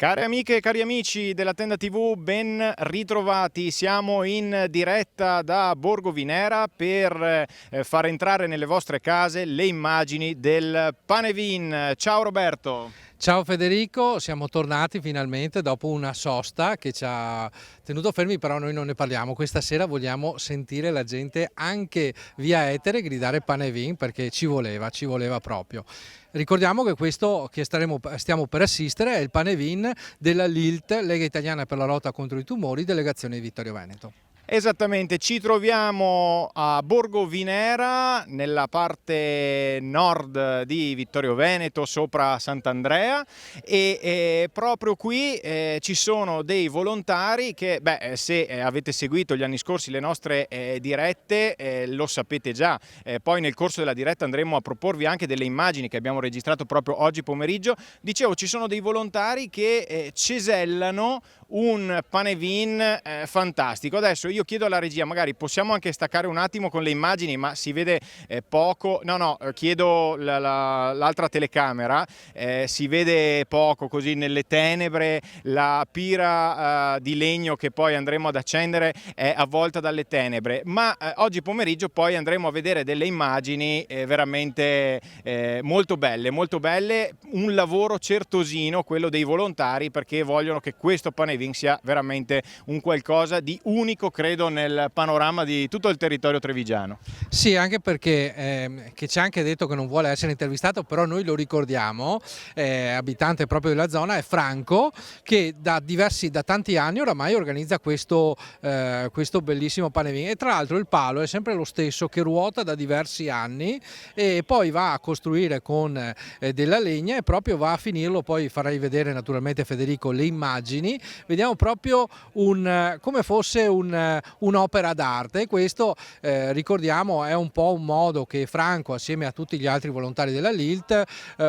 Care amiche e cari amici della Tenda TV, ben ritrovati. Siamo in diretta da Borgo Vinera per far entrare nelle vostre case le immagini del Panevin. Ciao Roberto. Ciao Federico, siamo tornati finalmente dopo una sosta che ci ha tenuto fermi, però noi non ne parliamo. Questa sera vogliamo sentire la gente anche via etere gridare Panevin perché ci voleva proprio. Ricordiamo che questo che stiamo per assistere è il Panevin della LILT, Lega Italiana per la Lotta contro i Tumori, delegazione di Vittorio Veneto. Esattamente, ci troviamo a Borgo Vinera, nella parte nord di Vittorio Veneto, sopra Sant'Andrea, e proprio qui ci sono dei volontari che, se avete seguito gli anni scorsi le nostre dirette, lo sapete già. Poi nel corso della diretta andremo a proporvi anche delle immagini che abbiamo registrato proprio oggi pomeriggio. Dicevo, ci sono dei volontari che cesellano un Panevin fantastico. Adesso io chiedo alla regia, magari possiamo anche staccare un attimo con le immagini, ma si vede poco. Chiedo l'altra telecamera, si vede poco, così nelle tenebre la pira di legno che poi andremo ad accendere è avvolta dalle tenebre, ma oggi pomeriggio poi andremo a vedere delle immagini veramente molto belle, un lavoro certosino quello dei volontari, perché vogliono che questo Panevin sia veramente un qualcosa di unico, credo, nel panorama di tutto il territorio trevigiano. Sì, anche perché che ci ha anche detto che non vuole essere intervistato, però noi lo ricordiamo, abitante proprio della zona, è Franco, che da tanti anni oramai organizza questo bellissimo Panevin, e tra l'altro il palo è sempre lo stesso, che ruota da diversi anni e poi va a costruire con della legna e proprio va a finirlo. Poi farai vedere naturalmente, Federico, le immagini. Vediamo proprio come fosse un'opera d'arte. Questo ricordiamo è un po' un modo che Franco, assieme a tutti gli altri volontari della LILT,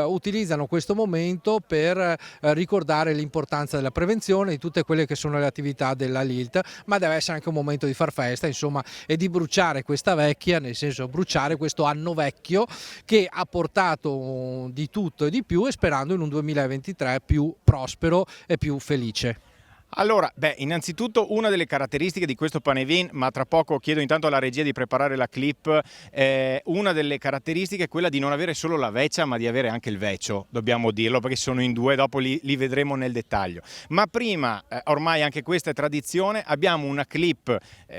utilizzano questo momento per ricordare l'importanza della prevenzione, di tutte quelle che sono le attività della LILT, ma deve essere anche un momento di far festa, insomma, e di bruciare questa vecchia, nel senso bruciare questo anno vecchio che ha portato di tutto e di più, e sperando in un 2023 più prospero e più felice. Allora, innanzitutto una delle caratteristiche di questo Panevin, ma tra poco chiedo intanto alla regia di preparare la clip, una delle caratteristiche è quella di non avere solo la veccia, ma di avere anche il vecchio, dobbiamo dirlo, perché sono in due, dopo li vedremo nel dettaglio. Ma prima, ormai anche questa è tradizione, abbiamo una clip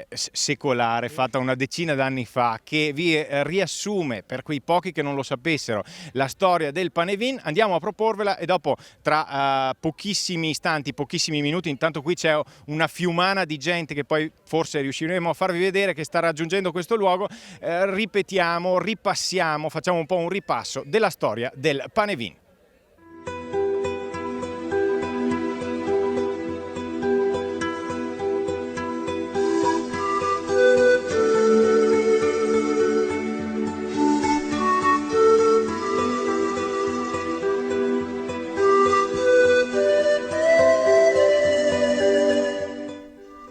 secolare fatta una decina d'anni fa che vi riassume, per quei pochi che non lo sapessero, la storia del Panevin. Andiamo a proporvela e dopo, tra pochissimi istanti, pochissimi minuti, intanto qui c'è una fiumana di gente che poi forse riusciremo a farvi vedere, che sta raggiungendo questo luogo. Ripassiamo, facciamo un po' un ripasso della storia del Panevin.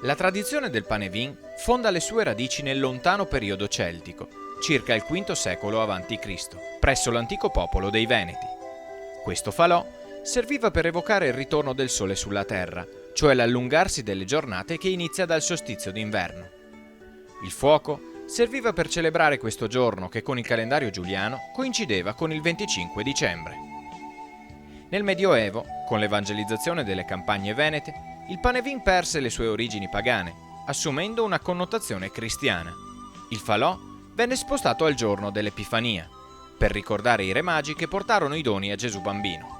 La tradizione del Panevin fonda le sue radici nel lontano periodo celtico, circa il V secolo a.C., presso l'antico popolo dei Veneti. Questo falò serviva per evocare il ritorno del sole sulla terra, cioè l'allungarsi delle giornate che inizia dal solstizio d'inverno. Il fuoco serviva per celebrare questo giorno che con il calendario giuliano coincideva con il 25 dicembre. Nel Medioevo, con l'evangelizzazione delle campagne venete, il Panevin perse le sue origini pagane, assumendo una connotazione cristiana. Il falò venne spostato al giorno dell'Epifania, per ricordare i re magi che portarono i doni a Gesù bambino.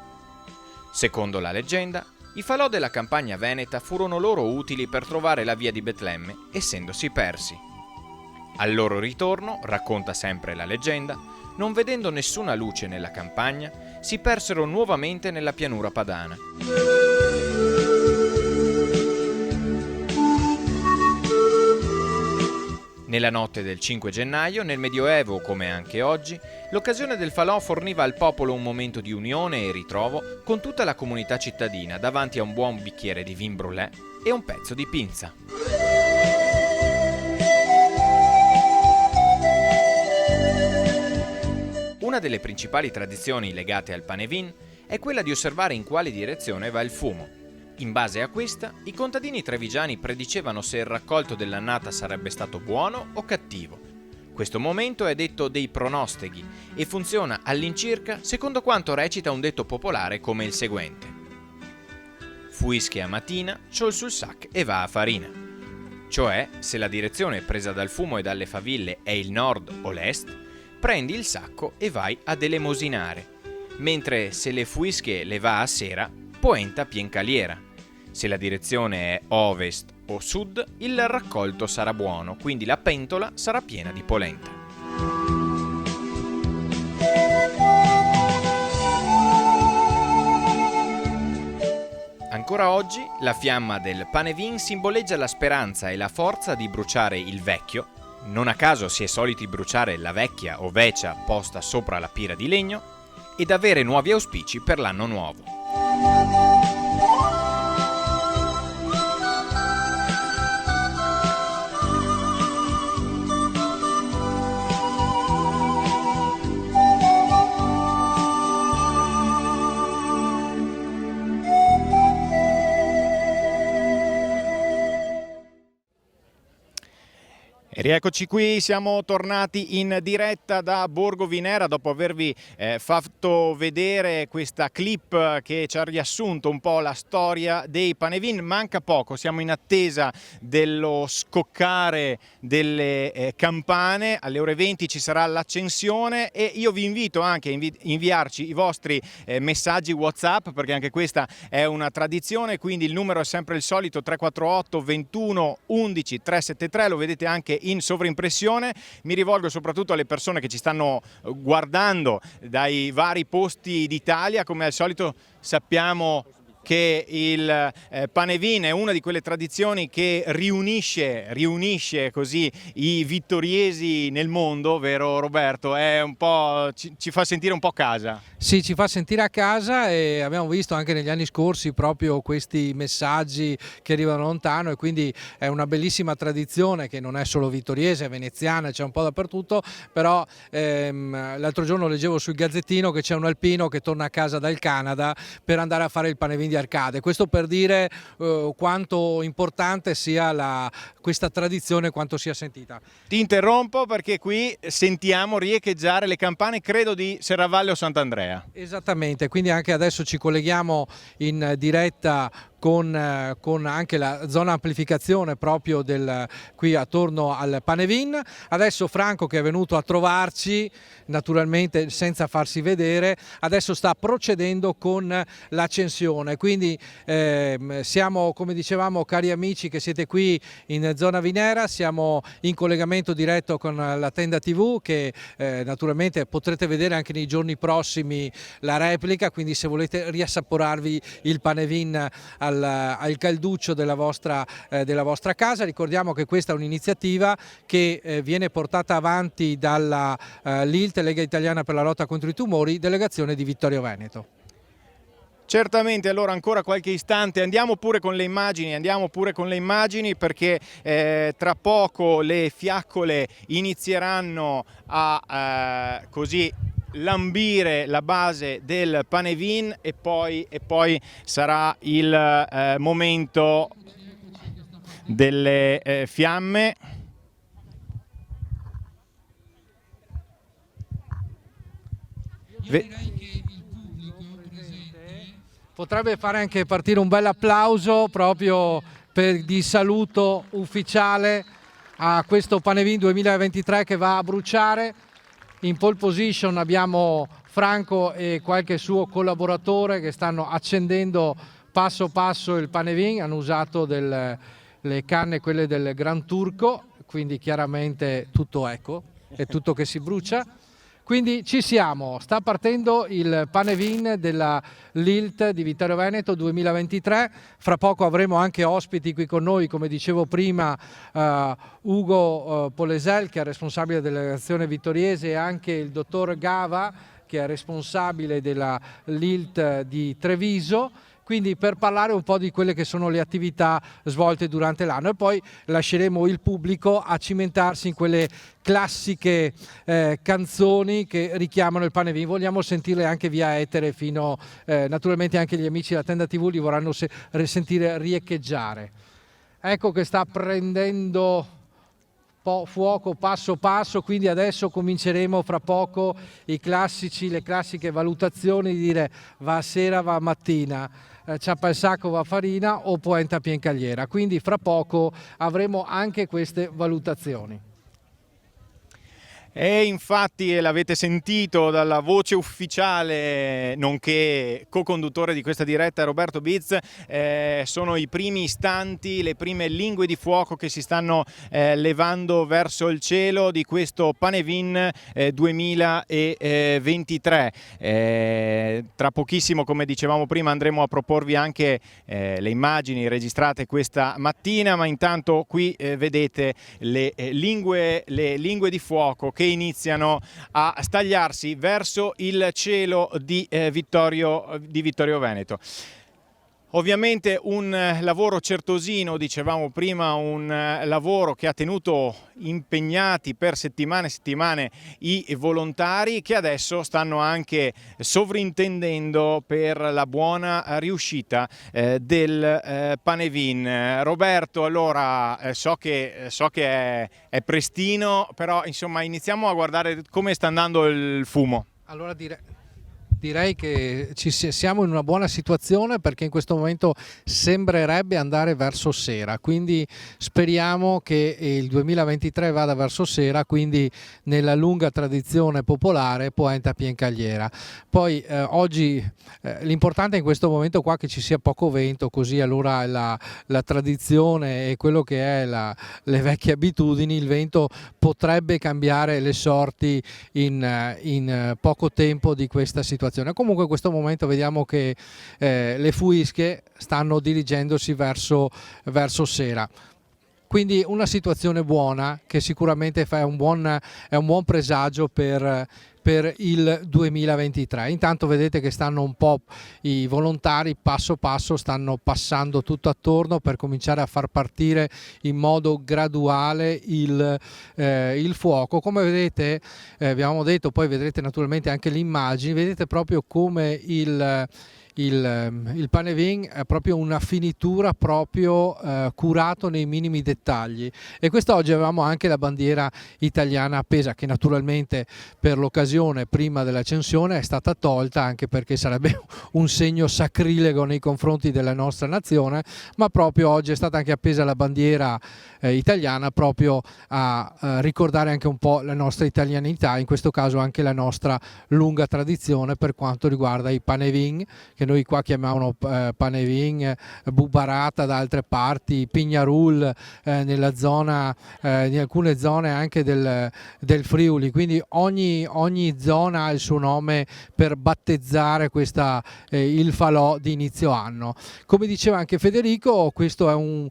Secondo la leggenda, i falò della campagna veneta furono loro utili per trovare la via di Betlemme, essendosi persi. Al loro ritorno, racconta sempre la leggenda, non vedendo nessuna luce nella campagna, si persero nuovamente nella pianura padana. Nella notte del 5 gennaio, nel Medioevo come anche oggi, l'occasione del falò forniva al popolo un momento di unione e ritrovo con tutta la comunità cittadina davanti a un buon bicchiere di vin brûlé e un pezzo di pinza. Una delle principali tradizioni legate al Panevin è quella di osservare in quale direzione va il fumo. In base a questa, i contadini trevigiani predicevano se il raccolto dell'annata sarebbe stato buono o cattivo. Questo momento è detto dei pronosteghi e funziona all'incirca secondo quanto recita un detto popolare come il seguente: fuische a mattina, ciol sul sac e va a farina. Cioè, se la direzione presa dal fumo e dalle faville è il nord o l'est, prendi il sacco e vai ad elemosinare, mentre se le fuische le va a sera, poenta piencaliera. Se la direzione è ovest o sud, il raccolto sarà buono, quindi la pentola sarà piena di polenta. Ancora oggi, la fiamma del panevin simboleggia la speranza e la forza di bruciare il vecchio. Non a caso si è soliti bruciare la vecchia o vecia posta sopra la pira di legno ed avere nuovi auspici per l'anno nuovo. E rieccoci qui, siamo tornati in diretta da Borgo Vinera dopo avervi fatto vedere questa clip che ci ha riassunto un po' la storia dei panevin. Manca poco, siamo in attesa dello scoccare delle campane, alle ore 20 ci sarà l'accensione e io vi invito anche a inviarci i vostri messaggi WhatsApp, perché anche questa è una tradizione, quindi il numero è sempre il solito: 348 21 11 373, lo vedete anche in sovrimpressione. Mi rivolgo soprattutto alle persone che ci stanno guardando dai vari posti d'Italia. Come al solito sappiamo che il panevin è una di quelle tradizioni che riunisce così i vittoriesi nel mondo, vero Roberto? È un po', ci fa sentire un po' a casa. Sì, ci fa sentire a casa e abbiamo visto anche negli anni scorsi proprio questi messaggi che arrivano lontano, e quindi è una bellissima tradizione che non è solo vittoriese, è veneziana, c'è un po' dappertutto, però l'altro giorno leggevo sul Gazzettino che c'è un alpino che torna a casa dal Canada per andare a fare il panevin di Arcade. Questo per dire quanto importante sia questa tradizione, quanto sia sentita. Ti interrompo perché qui sentiamo riecheggiare le campane, credo di Serravalle o Sant'Andrea. Esattamente, quindi anche adesso ci colleghiamo in diretta con anche la zona amplificazione proprio qui attorno al panevin. Adesso Franco, che è venuto a trovarci naturalmente senza farsi vedere, adesso sta procedendo con l'accensione, quindi siamo, come dicevamo, cari amici che siete qui in zona Vinera, siamo in collegamento diretto con la tenda TV che naturalmente potrete vedere anche nei giorni prossimi la replica, quindi se volete riassaporarvi il panevin al calduccio della vostra casa. Ricordiamo che questa è un'iniziativa che viene portata avanti dalla LILT, Lega Italiana per la Lotta contro i Tumori, delegazione di Vittorio Veneto. Certamente, allora ancora qualche istante, andiamo pure con le immagini perché tra poco le fiaccole inizieranno a così lambire la base del panevin e poi sarà il momento delle fiamme. Potrebbe fare anche partire un bel applauso proprio di saluto ufficiale a questo Panevin 2023 che va a bruciare. In pole position abbiamo Franco e qualche suo collaboratore che stanno accendendo passo passo il Panevin. Hanno usato le canne, quelle del Gran Turco, quindi chiaramente tutto eco, è tutto che si brucia. Quindi ci siamo, sta partendo il Panevin della LILT di Vittorio Veneto 2023, fra poco avremo anche ospiti qui con noi, come dicevo prima, Ugo Polesel, che è responsabile della delegazione vittoriese, e anche il dottor Gava, che è responsabile della LILT di Treviso, quindi per parlare un po' di quelle che sono le attività svolte durante l'anno, e poi lasceremo il pubblico a cimentarsi in quelle classiche canzoni che richiamano il pane vin. Vogliamo sentirle anche via etere fino, naturalmente anche gli amici della Tenda TV li vorranno sentire riecheggiare. Ecco che sta prendendo fuoco passo passo, quindi adesso cominceremo fra poco le classiche valutazioni di dire va sera, va mattina, ciappa il sacco, va farina o poenta piencagliera, quindi fra poco avremo anche queste valutazioni. E infatti l'avete sentito dalla voce ufficiale, nonché co-conduttore di questa diretta, Roberto Biz, sono i primi istanti, le prime lingue di fuoco che si stanno levando verso il cielo di questo Panevin 2023. Tra pochissimo, come dicevamo prima, andremo a proporvi anche le immagini registrate questa mattina, ma intanto qui vedete le lingue di fuoco che iniziano a stagliarsi verso il cielo di Vittorio Veneto. Ovviamente un lavoro certosino, dicevamo prima, un lavoro che ha tenuto impegnati per settimane e settimane i volontari, che adesso stanno anche sovrintendendo per la buona riuscita del Panevin. Roberto, allora so che è prestino, però insomma iniziamo a guardare come sta andando il fumo. Allora direi che siamo in una buona situazione, perché in questo momento sembrerebbe andare verso sera, quindi speriamo che il 2023 vada verso sera, quindi nella lunga tradizione popolare poenta piencagliera. Poi oggi l'importante in questo momento qua è che ci sia poco vento, così allora la tradizione e quello che è le vecchie abitudini, il vento potrebbe cambiare le sorti in poco tempo di questa situazione. Comunque in questo momento vediamo che le fuische stanno dirigendosi verso sera. Quindi una situazione buona, che sicuramente è un buon presagio per il 2023. Intanto vedete che stanno un po' i volontari passo passo, stanno passando tutto attorno per cominciare a far partire in modo graduale il fuoco. Come vedete, abbiamo detto, poi vedrete naturalmente anche le immagini, vedete proprio come il Panevin è proprio una finitura proprio curato nei minimi dettagli, e quest'oggi avevamo anche la bandiera italiana appesa, che naturalmente per l'occasione prima dell'accensione è stata tolta, anche perché sarebbe un segno sacrilego nei confronti della nostra nazione, ma proprio oggi è stata anche appesa la bandiera italiana, proprio a ricordare anche un po' la nostra italianità, in questo caso anche la nostra lunga tradizione per quanto riguarda i Panevin, che noi qua chiamavano Panevin, Bubarata da altre parti, Pignarul nella zona, in alcune zone anche del Friuli, quindi ogni zona ha il suo nome per battezzare il falò di inizio anno. Come diceva anche Federico, questo è un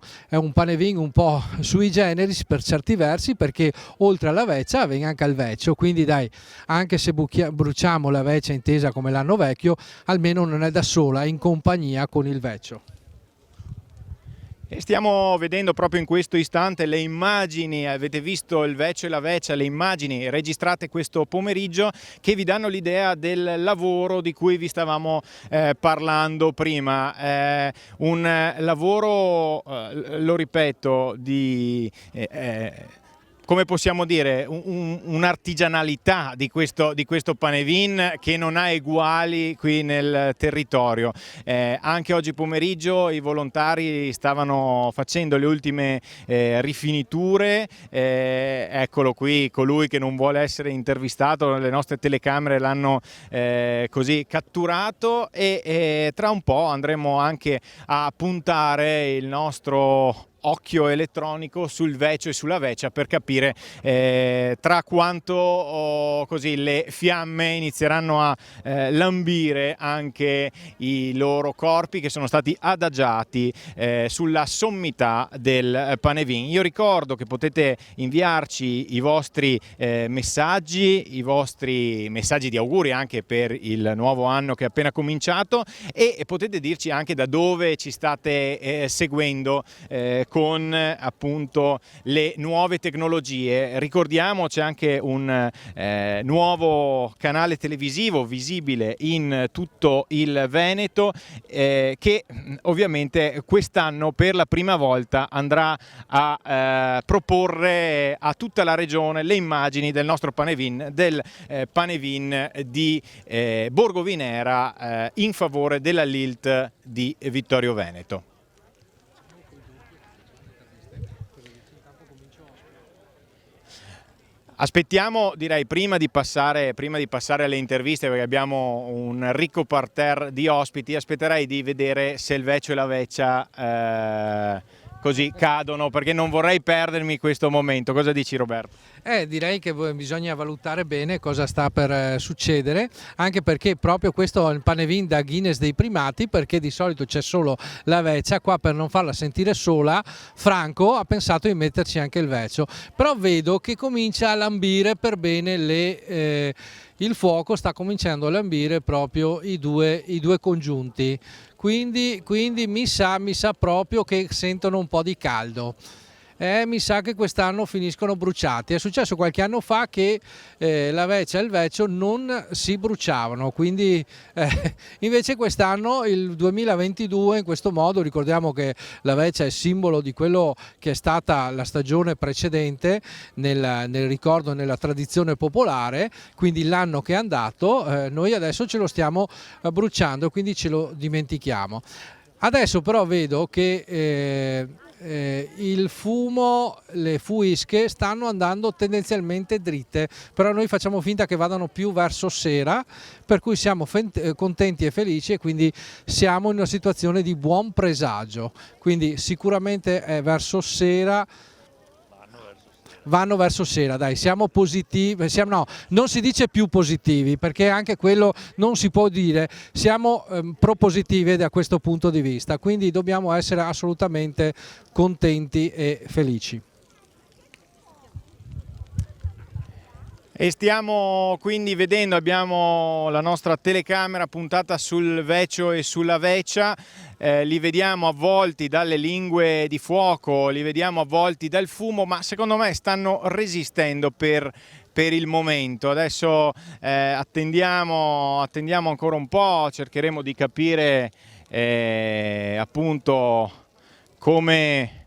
Panevin un po' sui generis per certi versi, perché oltre alla veccia avviene anche al vecchio, quindi dai, anche se bruciamo la veccia intesa come l'anno vecchio, almeno non è da sola, è in compagnia con il vecchio. E stiamo vedendo proprio in questo istante le immagini, avete visto il vecchio e la vecchia, le immagini registrate questo pomeriggio, che vi danno l'idea del lavoro di cui vi stavamo parlando prima. Un lavoro, lo ripeto, di come possiamo dire, un'artigianalità di questo Panevin che non ha eguali qui nel territorio. Anche oggi pomeriggio i volontari stavano facendo le ultime rifiniture. Eccolo qui, colui che non vuole essere intervistato, le nostre telecamere l'hanno così catturato, e tra un po' andremo anche a puntare il nostro occhio elettronico sul Vecio e sulla Vecia per capire tra quanto così le fiamme inizieranno a lambire anche i loro corpi che sono stati adagiati sulla sommità del Panevin. Io ricordo che potete inviarci i vostri messaggi, i vostri messaggi di auguri anche per il nuovo anno che è appena cominciato, e potete dirci anche da dove ci state seguendo con appunto le nuove tecnologie. Ricordiamo c'è anche un nuovo canale televisivo visibile in tutto il Veneto che ovviamente quest'anno per la prima volta andrà a proporre a tutta la regione le immagini del nostro Panevin, del Panevin di Borgo Vinera in favore della Lilt di Vittorio Veneto. Aspettiamo, direi, prima di passare alle interviste, perché abbiamo un ricco parterre di ospiti, aspetterei di vedere se il Vecio e la Vecia così cadono, perché non vorrei perdermi questo momento. Cosa dici, Roberto? Direi che bisogna valutare bene cosa sta per succedere, anche perché proprio questo è il Panevin da Guinness dei primati, perché di solito c'è solo la Vecia. Qua, per non farla sentire sola, Franco ha pensato di metterci anche il Vecio, però vedo che comincia a lambire per bene il fuoco sta cominciando a lambire proprio i due congiunti, quindi mi sa proprio che sentono un po' di caldo. Mi sa che quest'anno finiscono bruciati. È successo qualche anno fa che la Vecia e il Vecio non si bruciavano, quindi invece quest'anno, il 2022, in questo modo, ricordiamo che la Vecia è simbolo di quello che è stata la stagione precedente nel ricordo, nella tradizione popolare, quindi l'anno che è andato, noi adesso ce lo stiamo bruciando, quindi ce lo dimentichiamo. Adesso però vedo che il fumo, le fuische stanno andando tendenzialmente dritte, però noi facciamo finta che vadano più verso sera, per cui siamo contenti e felici, e quindi siamo in una situazione di buon presagio, quindi sicuramente è verso sera. Vanno verso sera, dai, siamo positivi, no, non si dice più positivi, perché anche quello non si può dire, siamo propositivi da questo punto di vista, quindi dobbiamo essere assolutamente contenti e felici. E stiamo quindi vedendo, abbiamo la nostra telecamera puntata sul Vecio e sulla Vecia, li vediamo avvolti dalle lingue di fuoco, li vediamo avvolti dal fumo, ma secondo me stanno resistendo per il momento. Adesso attendiamo ancora un po', cercheremo di capire appunto come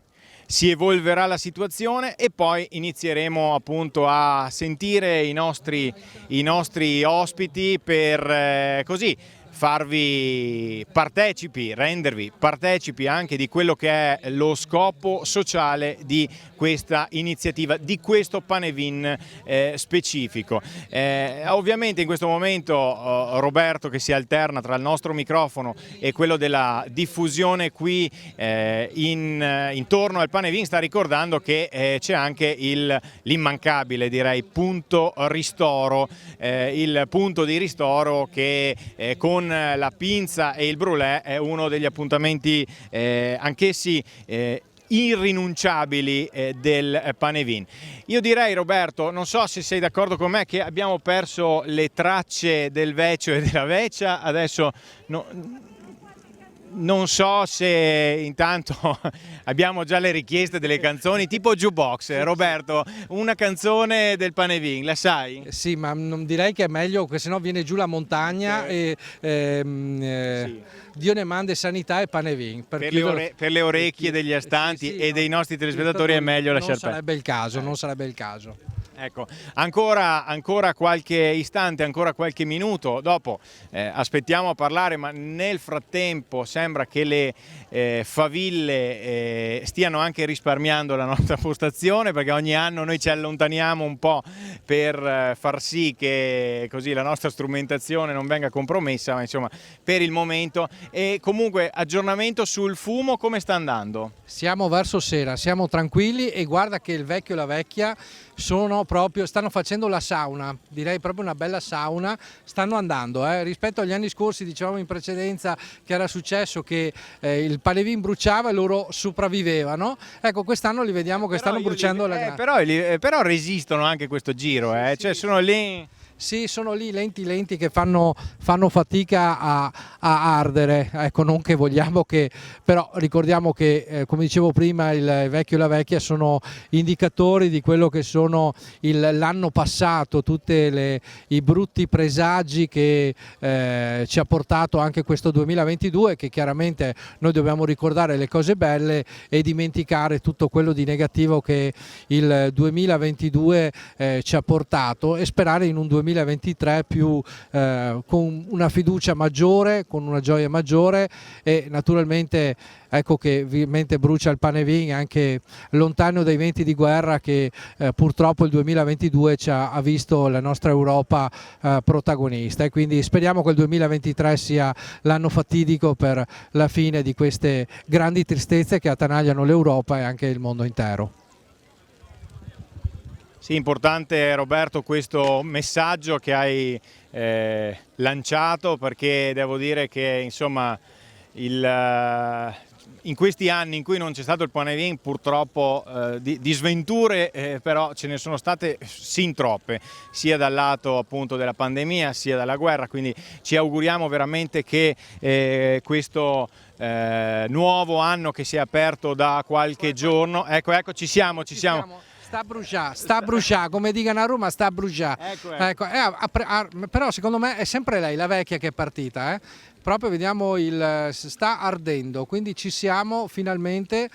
si evolverà la situazione, e poi inizieremo appunto a sentire i nostri ospiti per così farvi partecipi, rendervi partecipi anche di quello che è lo scopo sociale di questa iniziativa, di questo Panevin specifico. Ovviamente in questo momento Roberto, che si alterna tra il nostro microfono e quello della diffusione qui intorno al Panevin, sta ricordando che c'è anche l'immancabile, direi, punto ristoro, il punto di ristoro che con la pinza e il brûlé è uno degli appuntamenti anch'essi irrinunciabili del Panevin. Io direi, Roberto, non so se sei d'accordo con me, che abbiamo perso le tracce del Vecio e della Vecia. Adesso non so se intanto abbiamo già le richieste delle canzoni tipo jukebox. Roberto, una canzone del Panevin, la sai? Sì, ma non direi che è meglio, perché sennò viene giù la montagna, sì. Dio ne manda sanità e Panevin. Per le orecchie degli astanti e dei nostri telespettatori è meglio lasciare perdere. Non sarebbe il caso. Ecco, ancora qualche istante, ancora qualche minuto, dopo aspettiamo a parlare, ma nel frattempo sembra che le faville stiano anche risparmiando la nostra postazione, perché ogni anno noi ci allontaniamo un po' per far sì che così la nostra strumentazione non venga compromessa, ma insomma per il momento. E comunque aggiornamento sul fumo, come sta andando? Siamo verso sera, siamo tranquilli e guarda che il vecchio e la vecchia stanno facendo la sauna, direi proprio una bella sauna, stanno andando. Rispetto agli anni scorsi, dicevamo in precedenza che era successo che il Panevin bruciava e loro sopravvivevano, ecco quest'anno li vediamo che stanno bruciando la però resistono anche questo giro, Sì, cioè sì. sono lì. Sì, sono lì lenti che fanno fatica a ardere, ecco, non che vogliamo che, però ricordiamo che come dicevo prima il vecchio e la vecchia sono indicatori di quello che sono l'anno passato, tutti i brutti presagi che ci ha portato anche questo 2022, che chiaramente noi dobbiamo ricordare le cose belle e dimenticare tutto quello di negativo che il 2022 ci ha portato, e sperare in un 2023 più con una fiducia maggiore, con una gioia maggiore, e naturalmente ecco che mentre brucia il Panevin anche lontano dai venti di guerra che purtroppo il 2022 ha visto la nostra Europa protagonista, e quindi speriamo che il 2023 sia l'anno fatidico per la fine di queste grandi tristezze che attanagliano l'Europa e anche il mondo intero. Sì, importante Roberto questo messaggio che hai lanciato, perché devo dire che insomma in questi anni in cui non c'è stato il Panevin purtroppo di sventure però ce ne sono state sin troppe, sia dal lato appunto della pandemia sia dalla guerra, quindi ci auguriamo veramente che questo nuovo anno che si è aperto da qualche giorno, ecco ci siamo. Sta a bruciare, come dicono a Roma, sta a bruciare. Ecco, però secondo me è sempre lei, la vecchia, che è partita. Proprio vediamo sta ardendo, quindi ci siamo finalmente,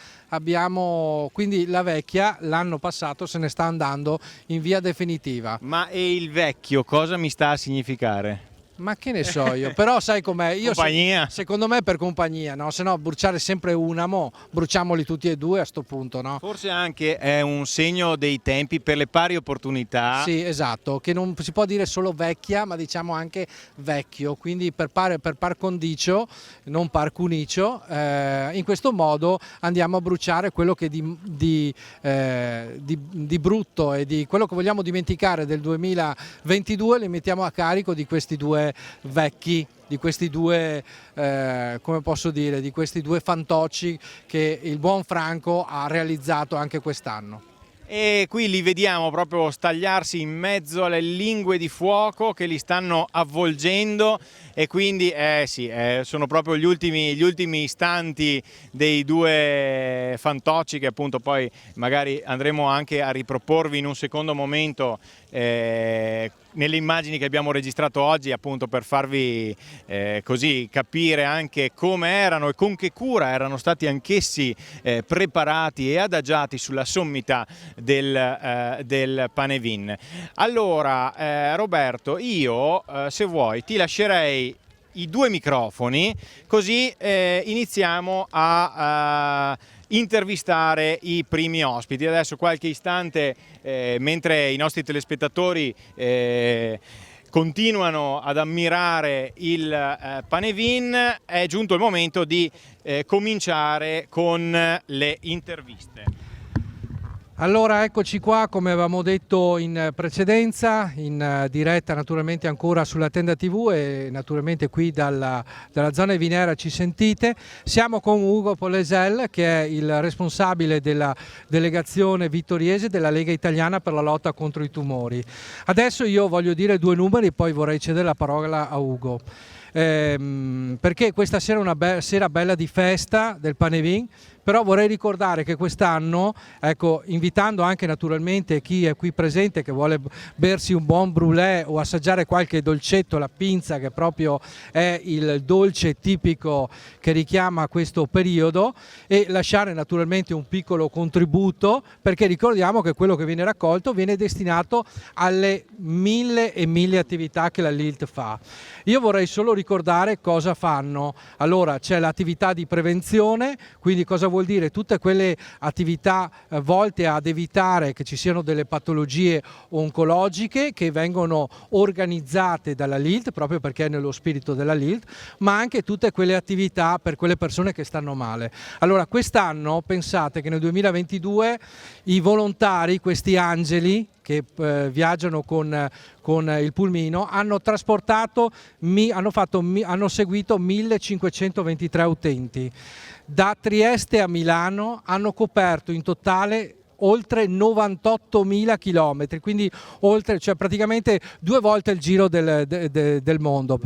quindi la vecchia l'anno passato se ne sta andando in via definitiva. Ma e il vecchio cosa mi sta a significare? Ma che ne so io, però sai com'è, Compagnia. Secondo me per compagnia, no? Se no bruciare sempre una, bruciamoli tutti e due a sto punto, no? Forse anche è un segno dei tempi per le pari opportunità. Sì, esatto, che non si può dire solo vecchia, ma diciamo anche vecchio, quindi per par condicio, non par cunicio, in questo modo andiamo a bruciare quello che di brutto e di quello che vogliamo dimenticare del 2022, li mettiamo a carico di questi due vecchi, di questi due, come posso dire, di questi due fantocci che il buon Franco ha realizzato anche quest'anno. E qui li vediamo proprio stagliarsi in mezzo alle lingue di fuoco che li stanno avvolgendo, e quindi sono proprio gli ultimi istanti dei due fantocci che appunto poi magari andremo anche a riproporvi in un secondo momento nelle immagini che abbiamo registrato oggi, appunto per farvi così capire anche come erano e con che cura erano stati anch'essi preparati e adagiati sulla sommità del Panevin. Allora Roberto, io se vuoi ti lascerei i due microfoni, così iniziamo a intervistare i primi ospiti. Adesso qualche istante, mentre i nostri telespettatori continuano ad ammirare il Panevin, è giunto il momento di cominciare con le interviste. Allora eccoci qua, come avevamo detto in precedenza, in diretta naturalmente ancora sulla Tenda TV e naturalmente qui dalla zona Vinera ci sentite. Siamo con Ugo Polesel, che è il responsabile della delegazione vittoriese della Lega Italiana per la lotta contro i tumori. Adesso io voglio dire due numeri, poi vorrei cedere la parola a Ugo. Perché questa sera è una sera bella di festa del Panevin, però vorrei ricordare che quest'anno, ecco, invitando anche naturalmente chi è qui presente che vuole bersi un buon brûlée o assaggiare qualche dolcetto, la pinza che proprio è il dolce tipico che richiama questo periodo, e lasciare naturalmente un piccolo contributo, perché ricordiamo che quello che viene raccolto viene destinato alle mille e mille attività che la Lilt fa. Io vorrei solo ricordare cosa fanno. Allora, c'è l'attività di prevenzione, quindi cosa vuol dire? Tutte quelle attività volte ad evitare che ci siano delle patologie oncologiche che vengono organizzate dalla Lilt, proprio perché è nello spirito della Lilt, ma anche tutte quelle attività per quelle persone che stanno male. Allora, quest'anno pensate che nel 2022 i volontari, questi angeli che viaggiano con il pulmino, hanno seguito 1523 utenti. Da Trieste a Milano hanno coperto in totale oltre 98.000 chilometri, quindi cioè praticamente 2 volte il giro del mondo.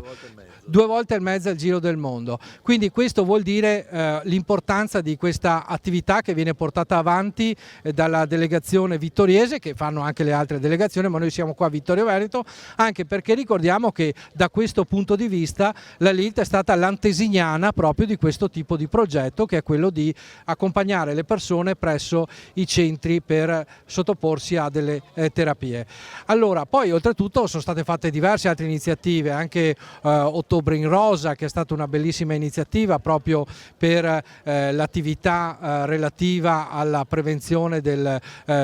2 volte e mezzo il giro del mondo. Quindi questo vuol dire l'importanza di questa attività che viene portata avanti dalla delegazione vittoriese, che fanno anche le altre delegazioni, ma noi siamo qua a Vittorio Veneto, anche perché ricordiamo che da questo punto di vista la Lilt è stata l'antesignana proprio di questo tipo di progetto, che è quello di accompagnare le persone presso i centri per sottoporsi a delle terapie. Allora, poi oltretutto sono state fatte diverse altre iniziative, anche Ottobre in Rosa, che è stata una bellissima iniziativa proprio per l'attività relativa alla prevenzione del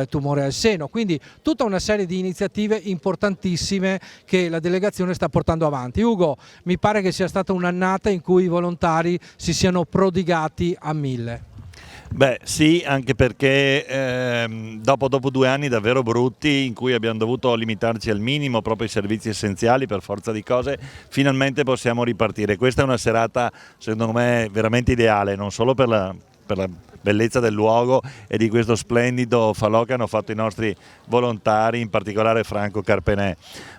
tumore al seno, quindi tutta una serie di iniziative importantissime che la delegazione sta portando avanti. Ugo, mi pare che sia stata un'annata in cui i volontari si siano prodigati a 1000. Beh sì, anche perché dopo 2 anni davvero brutti in cui abbiamo dovuto limitarci al minimo proprio i servizi essenziali per forza di cose, finalmente possiamo ripartire. Questa è una serata secondo me veramente ideale, non solo per la bellezza del luogo e di questo splendido falò che hanno fatto i nostri volontari, in particolare Franco Carpenè,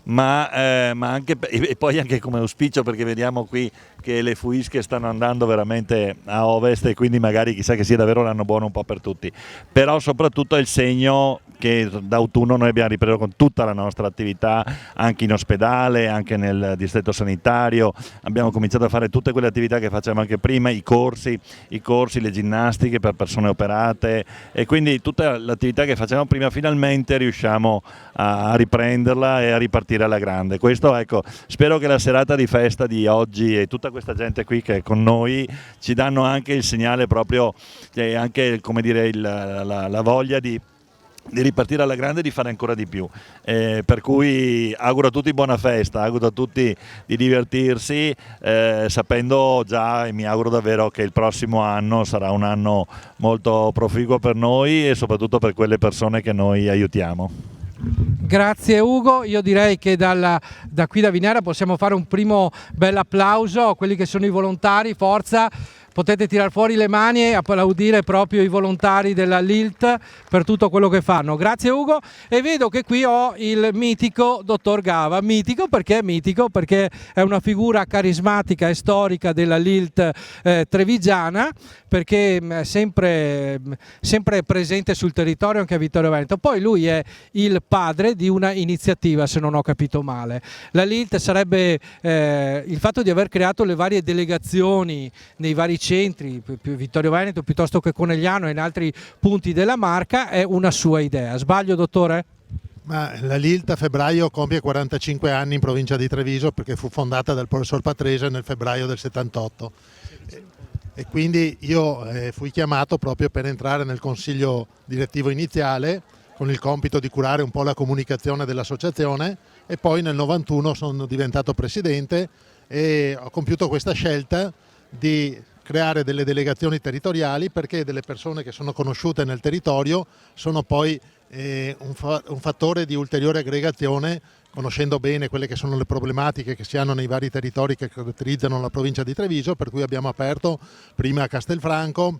ma anche, e poi anche come auspicio, perché vediamo qui che le fuische stanno andando veramente a ovest e quindi magari chissà che sia davvero l'anno buono un po' per tutti, però soprattutto è il segno che da autunno noi abbiamo ripreso con tutta la nostra attività anche in ospedale, anche nel distretto sanitario, abbiamo cominciato a fare tutte quelle attività che facevamo anche prima, i corsi, le ginnastiche per persone operate, e quindi tutta l'attività che facevamo prima finalmente riusciamo a riprenderla e a ripartire alla grande. Questo, ecco, spero che la serata di festa di oggi e tutta questa gente qui che è con noi ci danno anche il segnale proprio, anche come dire la voglia di ripartire alla grande e di fare ancora di più, per cui auguro a tutti buona festa, auguro a tutti di divertirsi, sapendo già, e mi auguro davvero che il prossimo anno sarà un anno molto proficuo per noi e soprattutto per quelle persone che noi aiutiamo. Grazie Ugo, io direi che da qui da Vinera possiamo fare un primo bel applauso a quelli che sono i volontari, forza! Potete tirare fuori le mani e applaudire proprio i volontari della Lilt per tutto quello che fanno. Grazie Ugo, e vedo che qui ho il mitico dottor Gava. Mitico perché è una figura carismatica e storica della Lilt trevigiana, perché è sempre presente sul territorio anche a Vittorio Veneto. Poi lui è il padre di una iniziativa, se non ho capito male. La Lilt sarebbe il fatto di aver creato le varie delegazioni nei vari centri, Vittorio Veneto piuttosto che Conegliano e in altri punti della Marca, è una sua idea. Sbaglio, dottore? Ma la Lilt a febbraio compie 45 anni in provincia di Treviso, perché fu fondata dal professor Patrese nel febbraio del 78 e quindi io fui chiamato proprio per entrare nel consiglio direttivo iniziale con il compito di curare un po' la comunicazione dell'associazione, e poi nel 91 sono diventato presidente e ho compiuto questa scelta di creare delle delegazioni territoriali, perché delle persone che sono conosciute nel territorio sono poi un fattore di ulteriore aggregazione, conoscendo bene quelle che sono le problematiche che si hanno nei vari territori che caratterizzano la provincia di Treviso, per cui abbiamo aperto prima a Castelfranco,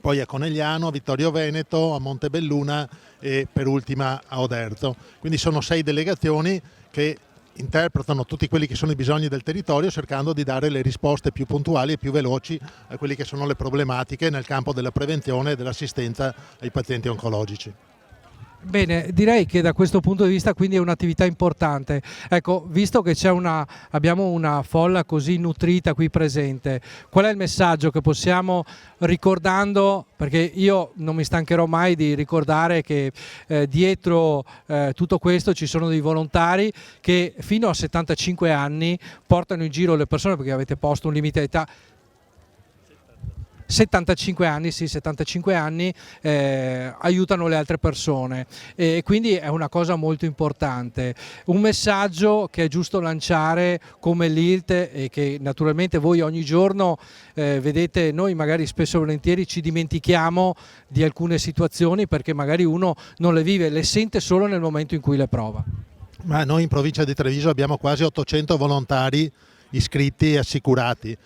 poi a Conegliano, a Vittorio Veneto, a Montebelluna e per ultima a Oderzo. Quindi sono 6 delegazioni che interpretano tutti quelli che sono i bisogni del territorio, cercando di dare le risposte più puntuali e più veloci a quelle che sono le problematiche nel campo della prevenzione e dell'assistenza ai pazienti oncologici. Bene, direi che da questo punto di vista quindi è un'attività importante. Ecco, visto che abbiamo una folla così nutrita qui presente, qual è il messaggio che possiamo, ricordando, perché io non mi stancherò mai di ricordare che dietro tutto questo ci sono dei volontari che fino a 75 anni portano in giro le persone, perché avete posto un limite d'età. 75 anni, sì, 75 anni aiutano le altre persone e quindi è una cosa molto importante. Un messaggio che è giusto lanciare come l'ILT e che naturalmente voi ogni giorno vedete, noi magari spesso e volentieri ci dimentichiamo di alcune situazioni perché magari uno non le vive, le sente solo nel momento in cui le prova. Ma noi in provincia di Treviso abbiamo quasi 800 volontari iscritti e assicurati.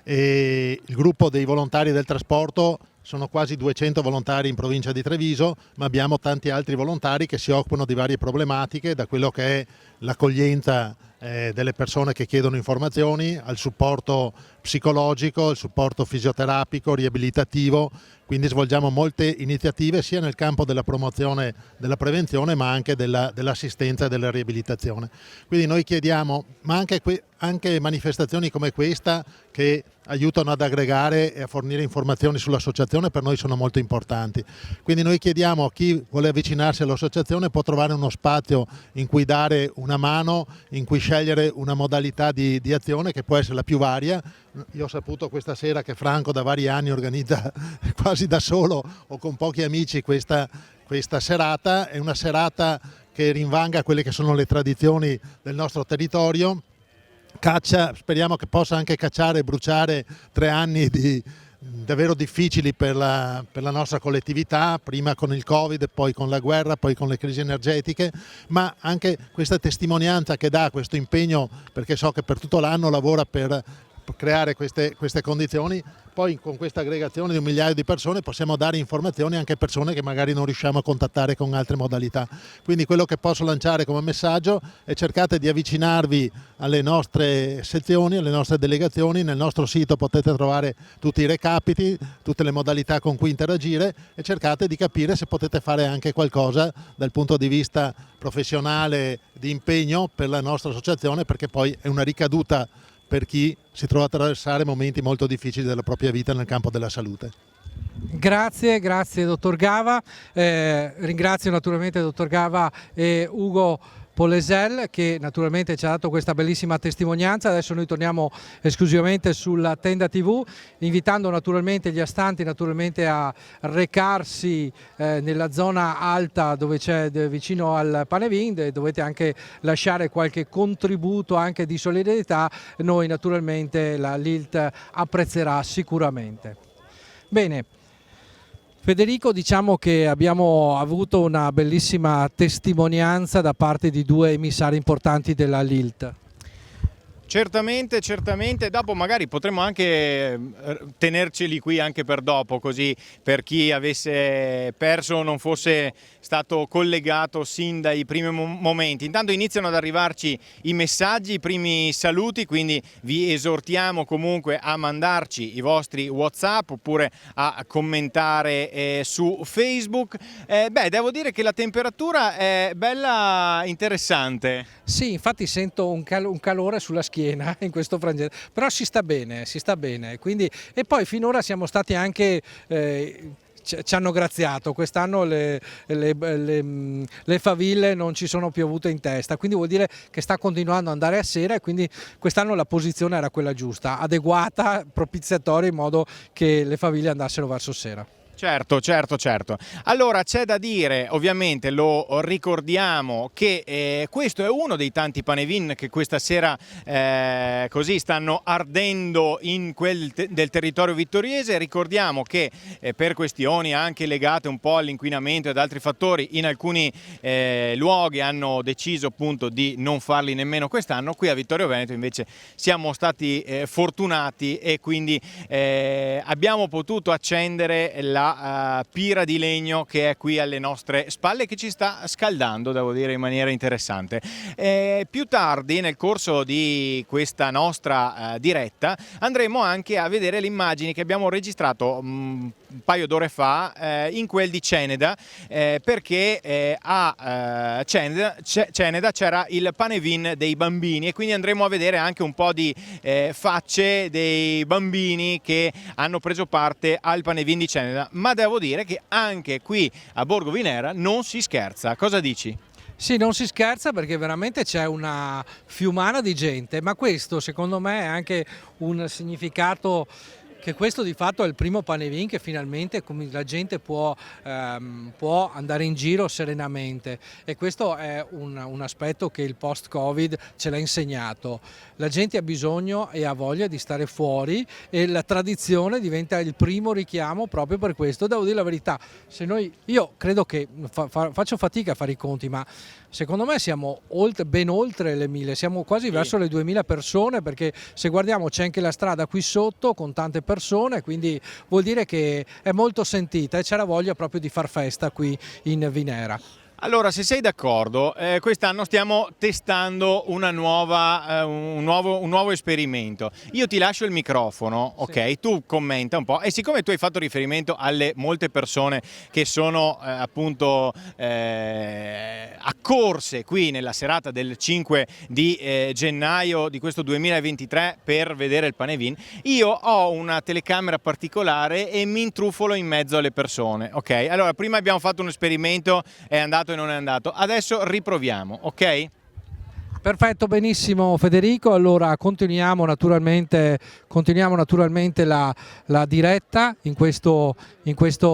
E il gruppo dei volontari del trasporto sono quasi 200 volontari in provincia di Treviso, ma abbiamo tanti altri volontari che si occupano di varie problematiche, da quello che è l'accoglienza delle persone che chiedono informazioni, al supporto psicologico, al supporto fisioterapico, riabilitativo. Quindi svolgiamo molte iniziative sia nel campo della promozione della prevenzione ma anche dell'assistenza e della riabilitazione. Quindi noi chiediamo, ma anche manifestazioni come questa che aiutano ad aggregare e a fornire informazioni sull'associazione per noi sono molto importanti. Quindi noi chiediamo a chi vuole avvicinarsi all'associazione può trovare uno spazio in cui dare una mano, in cui scegliere una modalità di azione che può essere la più varia. Io ho saputo questa sera che Franco da vari anni organizza quasi da solo o con pochi amici questa serata. È una serata che rinvanga quelle che sono le tradizioni del nostro territorio. Caccia, speriamo che possa anche cacciare e bruciare 3 anni davvero difficili per la nostra collettività, prima con il Covid, poi con la guerra, poi con le crisi energetiche, ma anche questa testimonianza che dà questo impegno, perché so che per tutto l'anno lavora per creare queste condizioni. Poi con questa aggregazione di 1 migliaio di persone possiamo dare informazioni anche a persone che magari non riusciamo a contattare con altre modalità. Quindi quello che posso lanciare come messaggio è: cercate di avvicinarvi alle nostre sezioni, alle nostre delegazioni. Nel nostro sito potete trovare tutti i recapiti, tutte le modalità con cui interagire, e cercate di capire se potete fare anche qualcosa dal punto di vista professionale, di impegno per la nostra associazione, perché poi è una ricaduta per chi si trova a attraversare momenti molto difficili della propria vita nel campo della salute. Grazie dottor Gava, ringrazio naturalmente dottor Gava e Ugo Polesel che naturalmente ci ha dato questa bellissima testimonianza. Adesso noi torniamo esclusivamente sulla Tenda TV, invitando naturalmente gli astanti a recarsi nella zona alta dove c'è vicino al Panevin. Dovete anche lasciare qualche contributo anche di solidarietà, noi naturalmente l'ILT apprezzerà sicuramente. Bene. Federico, diciamo che abbiamo avuto una bellissima testimonianza da parte di 2 emissari importanti della LILT. Certamente, dopo magari potremmo anche tenerceli qui anche per dopo, così per chi avesse perso o non fosse stato collegato sin dai primi momenti. Intanto iniziano ad arrivarci i messaggi, i primi saluti, quindi vi esortiamo comunque a mandarci i vostri WhatsApp oppure a commentare su Facebook. Devo dire che la temperatura è bella interessante. Sì, infatti sento un calore sulla schiena in questo frangente, però si sta bene. Quindi, e poi finora siamo stati anche... ci hanno graziato, quest'anno le faville non ci sono piovute in testa, quindi vuol dire che sta continuando ad andare a sera e quindi quest'anno la posizione era quella giusta, adeguata, propiziatoria, in modo che le faville andassero verso sera. Certo. Allora c'è da dire, ovviamente lo ricordiamo, che questo è uno dei tanti Panevin che questa sera così stanno ardendo in del territorio vittoriese. Ricordiamo che per questioni anche legate un po' all'inquinamento e ad altri fattori, in alcuni luoghi hanno deciso appunto di non farli nemmeno quest'anno. Qui a Vittorio Veneto invece siamo stati fortunati e quindi abbiamo potuto accendere la questa pira di legno che è qui alle nostre spalle, che ci sta scaldando, devo dire, in maniera interessante. Più tardi, nel corso di questa nostra diretta, andremo anche a vedere le immagini che abbiamo registrato un paio d'ore fa in quel di Ceneda, perché a Ceneda c'era il Panevin dei bambini, e quindi andremo a vedere anche un po' di facce dei bambini che hanno preso parte al Panevin di Ceneda. Ma devo dire che anche qui a Borgo Vinera non si scherza. Cosa dici? Sì, non si scherza, perché veramente c'è una fiumana di gente, ma questo secondo me è anche un significato, che questo di fatto è il primo Panevin che finalmente la gente può andare in giro serenamente, e questo è un aspetto che il post-Covid ce l'ha insegnato. La gente ha bisogno e ha voglia di stare fuori, e la tradizione diventa il primo richiamo proprio per questo. Devo dire la verità, io credo che faccio fatica a fare i conti, ma secondo me siamo ben oltre le 1000, siamo quasi verso le 2000 persone, perché se guardiamo c'è anche la strada qui sotto con tante persone, quindi vuol dire che è molto sentita e c'è la voglia proprio di far festa qui in Vinera. Allora, se sei d'accordo, quest'anno stiamo testando un nuovo esperimento. Io ti lascio il microfono, ok? Sì. Tu commenta un po', e siccome tu hai fatto riferimento alle molte persone che sono appunto accorse qui nella serata del 5 di gennaio di questo 2023 per vedere il Panevin, io ho una telecamera particolare e mi intrufolo in mezzo alle persone, ok? Allora, prima abbiamo fatto un esperimento, è andato e non è andato, adesso riproviamo, ok? Perfetto, benissimo Federico, allora continuiamo naturalmente la diretta in questo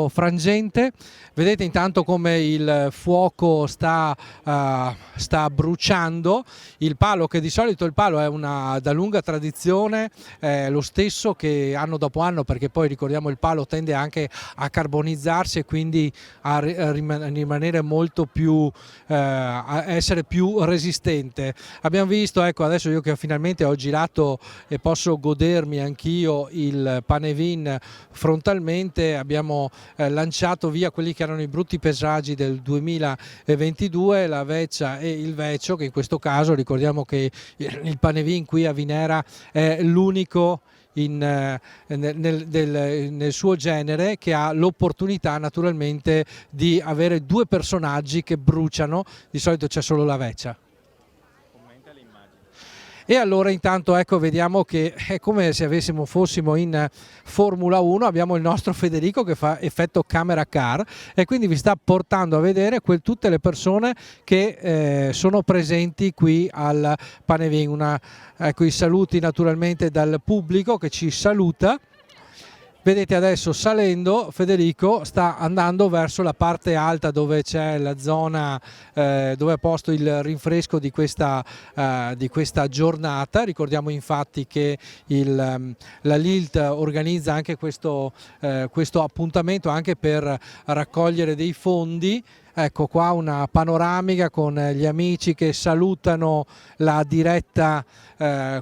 frangente. Vedete intanto come il fuoco sta bruciando il palo, che di solito il palo è da lunga tradizione, lo stesso che anno dopo anno, perché poi ricordiamo il palo tende anche a carbonizzarsi e quindi a rimanere molto più, a essere più resistente. Abbiamo visto, ecco, adesso io che finalmente ho girato e posso godermi anch'io il Panevin frontalmente, abbiamo lanciato via quelli che erano i brutti paesaggi del 2022, la veccia e il vecchio, che in questo caso ricordiamo che il Panevin qui a Vinera è l'unico nel suo genere che ha l'opportunità naturalmente di avere due personaggi che bruciano, di solito c'è solo la vecchia. E allora intanto ecco, vediamo che è come se fossimo in Formula 1, abbiamo il nostro Federico che fa effetto camera car e quindi vi sta portando a vedere tutte le persone che sono presenti qui al Panevin. Ecco i saluti naturalmente dal pubblico che ci saluta. Vedete adesso salendo Federico sta andando verso la parte alta dove c'è la zona dove è posto il rinfresco di questa giornata. Ricordiamo infatti che la Lilt organizza anche questo appuntamento anche per raccogliere dei fondi. Ecco qua una panoramica con gli amici che salutano la diretta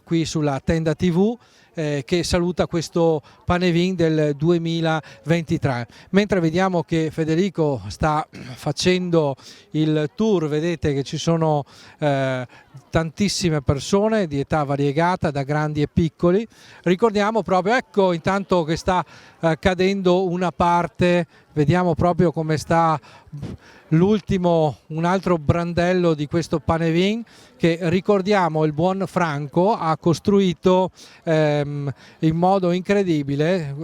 qui sulla Tenda TV. Che saluta questo Panevin del 2023, mentre vediamo che Federico sta facendo il tour. Vedete che ci sono tantissime persone di età variegata, da grandi e piccoli. Ricordiamo proprio, ecco intanto che sta cadendo una parte, vediamo proprio come sta un altro brandello di questo Panevin che, ricordiamo, il buon Franco ha costruito in modo incredibile,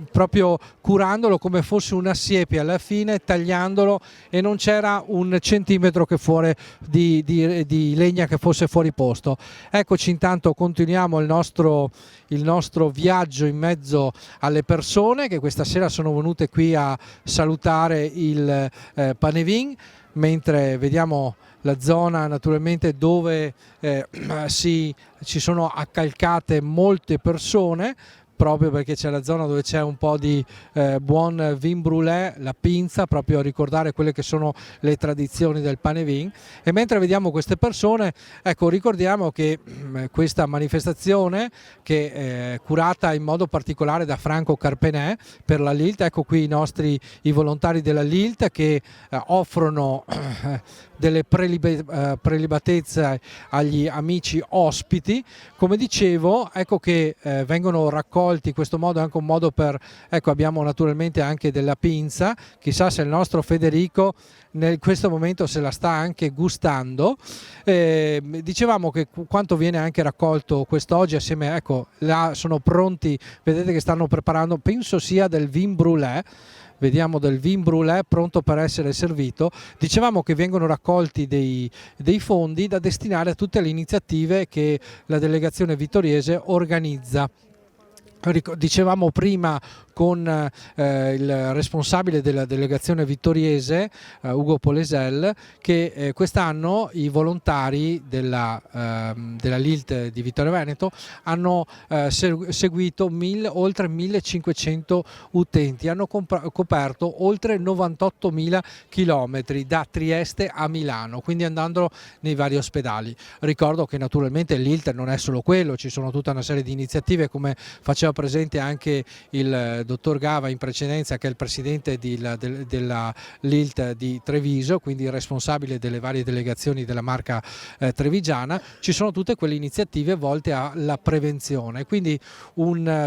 proprio curandolo come fosse una siepe, alla fine tagliandolo e non c'era un centimetro di legna che fosse fuori posto. Eccoci, intanto continuiamo il nostro viaggio in mezzo alle persone che questa sera sono venute qui a salutare il Panevin, mentre vediamo la zona naturalmente dove ci sono accalcate molte persone proprio perché c'è la zona dove c'è un po' di buon vin brûlé, la pinza, proprio a ricordare quelle che sono le tradizioni del pane vin. E mentre vediamo queste persone, ecco, ricordiamo che questa manifestazione, che è curata in modo particolare da Franco Carpenè per la Lilt, ecco qui i volontari della Lilt che offrono delle prelibatezze agli amici ospiti. Come dicevo, ecco che vengono raccolti in questo modo, è anche un modo per, ecco, abbiamo naturalmente anche della pinza, chissà se il nostro Federico in questo momento se la sta anche gustando. Dicevamo che quanto viene anche raccolto quest'oggi assieme, ecco, là sono pronti, vedete che stanno preparando, penso sia del vin brûlé. Vediamo del vin brûlé pronto per essere servito. Dicevamo che vengono raccolti dei fondi da destinare a tutte le iniziative che la delegazione vittoriese organizza. Dicevamo prima con il responsabile della delegazione vittoriese, Ugo Polesel, che quest'anno i volontari della Lilt di Vittorio Veneto hanno seguito oltre 1500 utenti, hanno coperto oltre 98.000 chilometri da Trieste a Milano, quindi andando nei vari ospedali. Ricordo che naturalmente Lilt non è solo quello, ci sono tutta una serie di iniziative, come faceva presente anche il dottor Gava in precedenza, che è il presidente della Lilt di Treviso, quindi il responsabile delle varie delegazioni della marca trevigiana. Ci sono tutte quelle iniziative volte alla prevenzione, quindi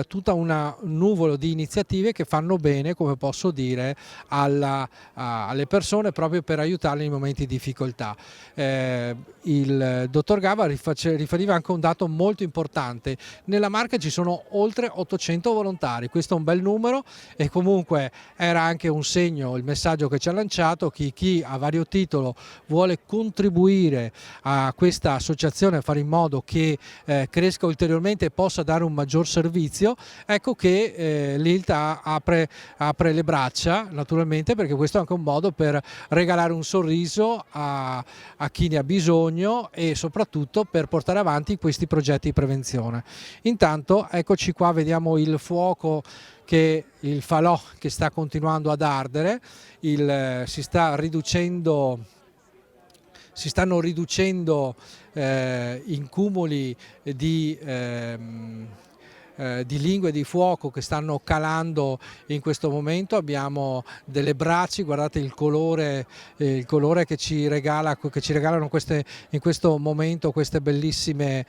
tutta una nuvolo di iniziative che fanno bene, come posso dire, alle persone, proprio per aiutarle nei momenti di difficoltà. Il dottor Gava riferiva anche un dato molto importante: nella marca ci sono oltre 800 volontari, questo è un bel numero, e comunque era anche un segno il messaggio che ci ha lanciato: chi a vario titolo vuole contribuire a questa associazione, fare in modo che cresca ulteriormente e possa dare un maggior servizio, ecco che l'Ilt apre le braccia, naturalmente, perché questo è anche un modo per regalare un sorriso a chi ne ha bisogno e soprattutto per portare avanti questi progetti di prevenzione. Intanto eccoci qua, vediamo il fuoco, il falò che sta continuando ad ardere, si stanno riducendo in cumuli di lingue di fuoco che stanno calando in questo momento. Abbiamo delle braci, guardate il colore che ci regalano in questo momento queste bellissime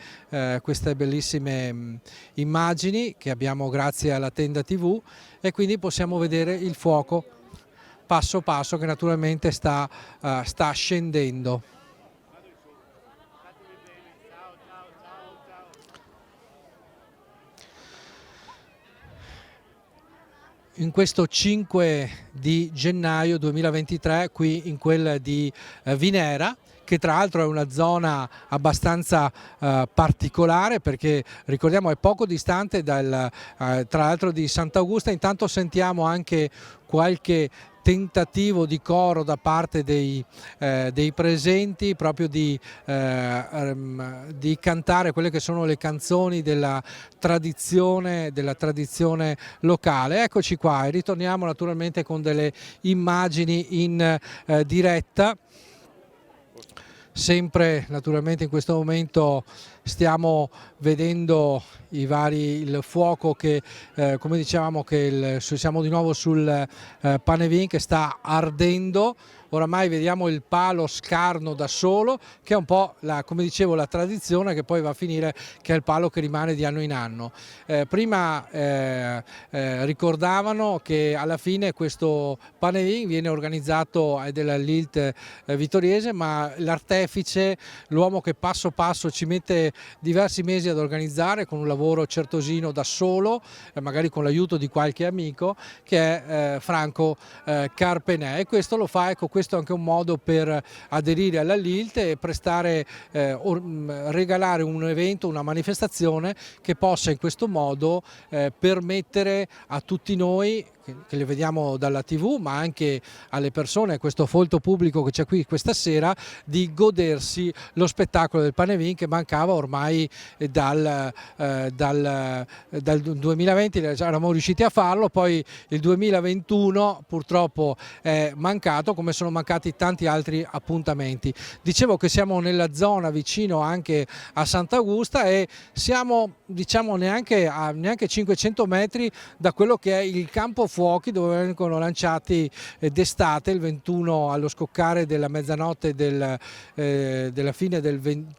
immagini che abbiamo grazie alla tenda TV, e quindi possiamo vedere il fuoco passo passo che naturalmente sta scendendo. In questo 5 di gennaio 2023 qui in quel di Vinera, che tra l'altro è una zona abbastanza particolare, perché ricordiamo è poco distante tra l'altro di Sant'Augusta. Intanto sentiamo anche qualche tentativo di coro da parte dei presenti, proprio di cantare quelle che sono le canzoni della tradizione locale. Eccoci qua, e ritorniamo naturalmente con delle immagini in diretta. Sempre naturalmente in questo momento stiamo vedendo il fuoco che, come dicevamo, siamo di nuovo sul pane vin che sta ardendo. Oramai vediamo il palo scarno da solo, che è un po' come dicevo, la tradizione, che poi va a finire che è il palo che rimane di anno in anno. Prima ricordavano che alla fine questo pane vin viene organizzato della Lilt vittoriese, ma l'artefice, l'uomo che passo passo ci mette diversi mesi ad organizzare con un lavoro certosino da solo, magari con l'aiuto di qualche amico, che è Franco Carpenè, e questo lo fa, ecco, questo è anche un modo per aderire alla Lilt e regalare un evento, una manifestazione che possa in questo modo permettere a tutti noi, che le vediamo dalla TV, ma anche alle persone, questo folto pubblico che c'è qui questa sera, di godersi lo spettacolo del pane vin che mancava ormai dal 2020 eravamo riusciti a farlo, poi il 2021 purtroppo è mancato, come sono mancati tanti altri appuntamenti. Dicevo che siamo nella zona vicino anche a Sant'Augusta e siamo, diciamo, neanche 500 metri da quello che è il campo fuochi, dove vengono lanciati d'estate, il 21, allo scoccare della mezzanotte della fine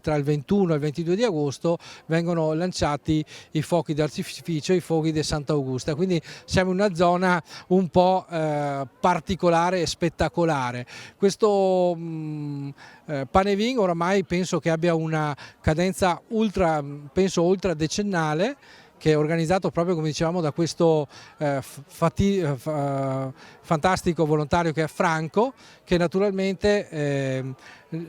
tra il 21 e il 22 di agosto, vengono lanciati i fuochi d'artificio, i fuochi di Sant'Augusta. Quindi siamo in una zona un po' particolare e spettacolare. Questo Panevin oramai penso che abbia una cadenza ultra decennale, che è organizzato proprio, come dicevamo, da questo fantastico volontario che è Franco, che naturalmente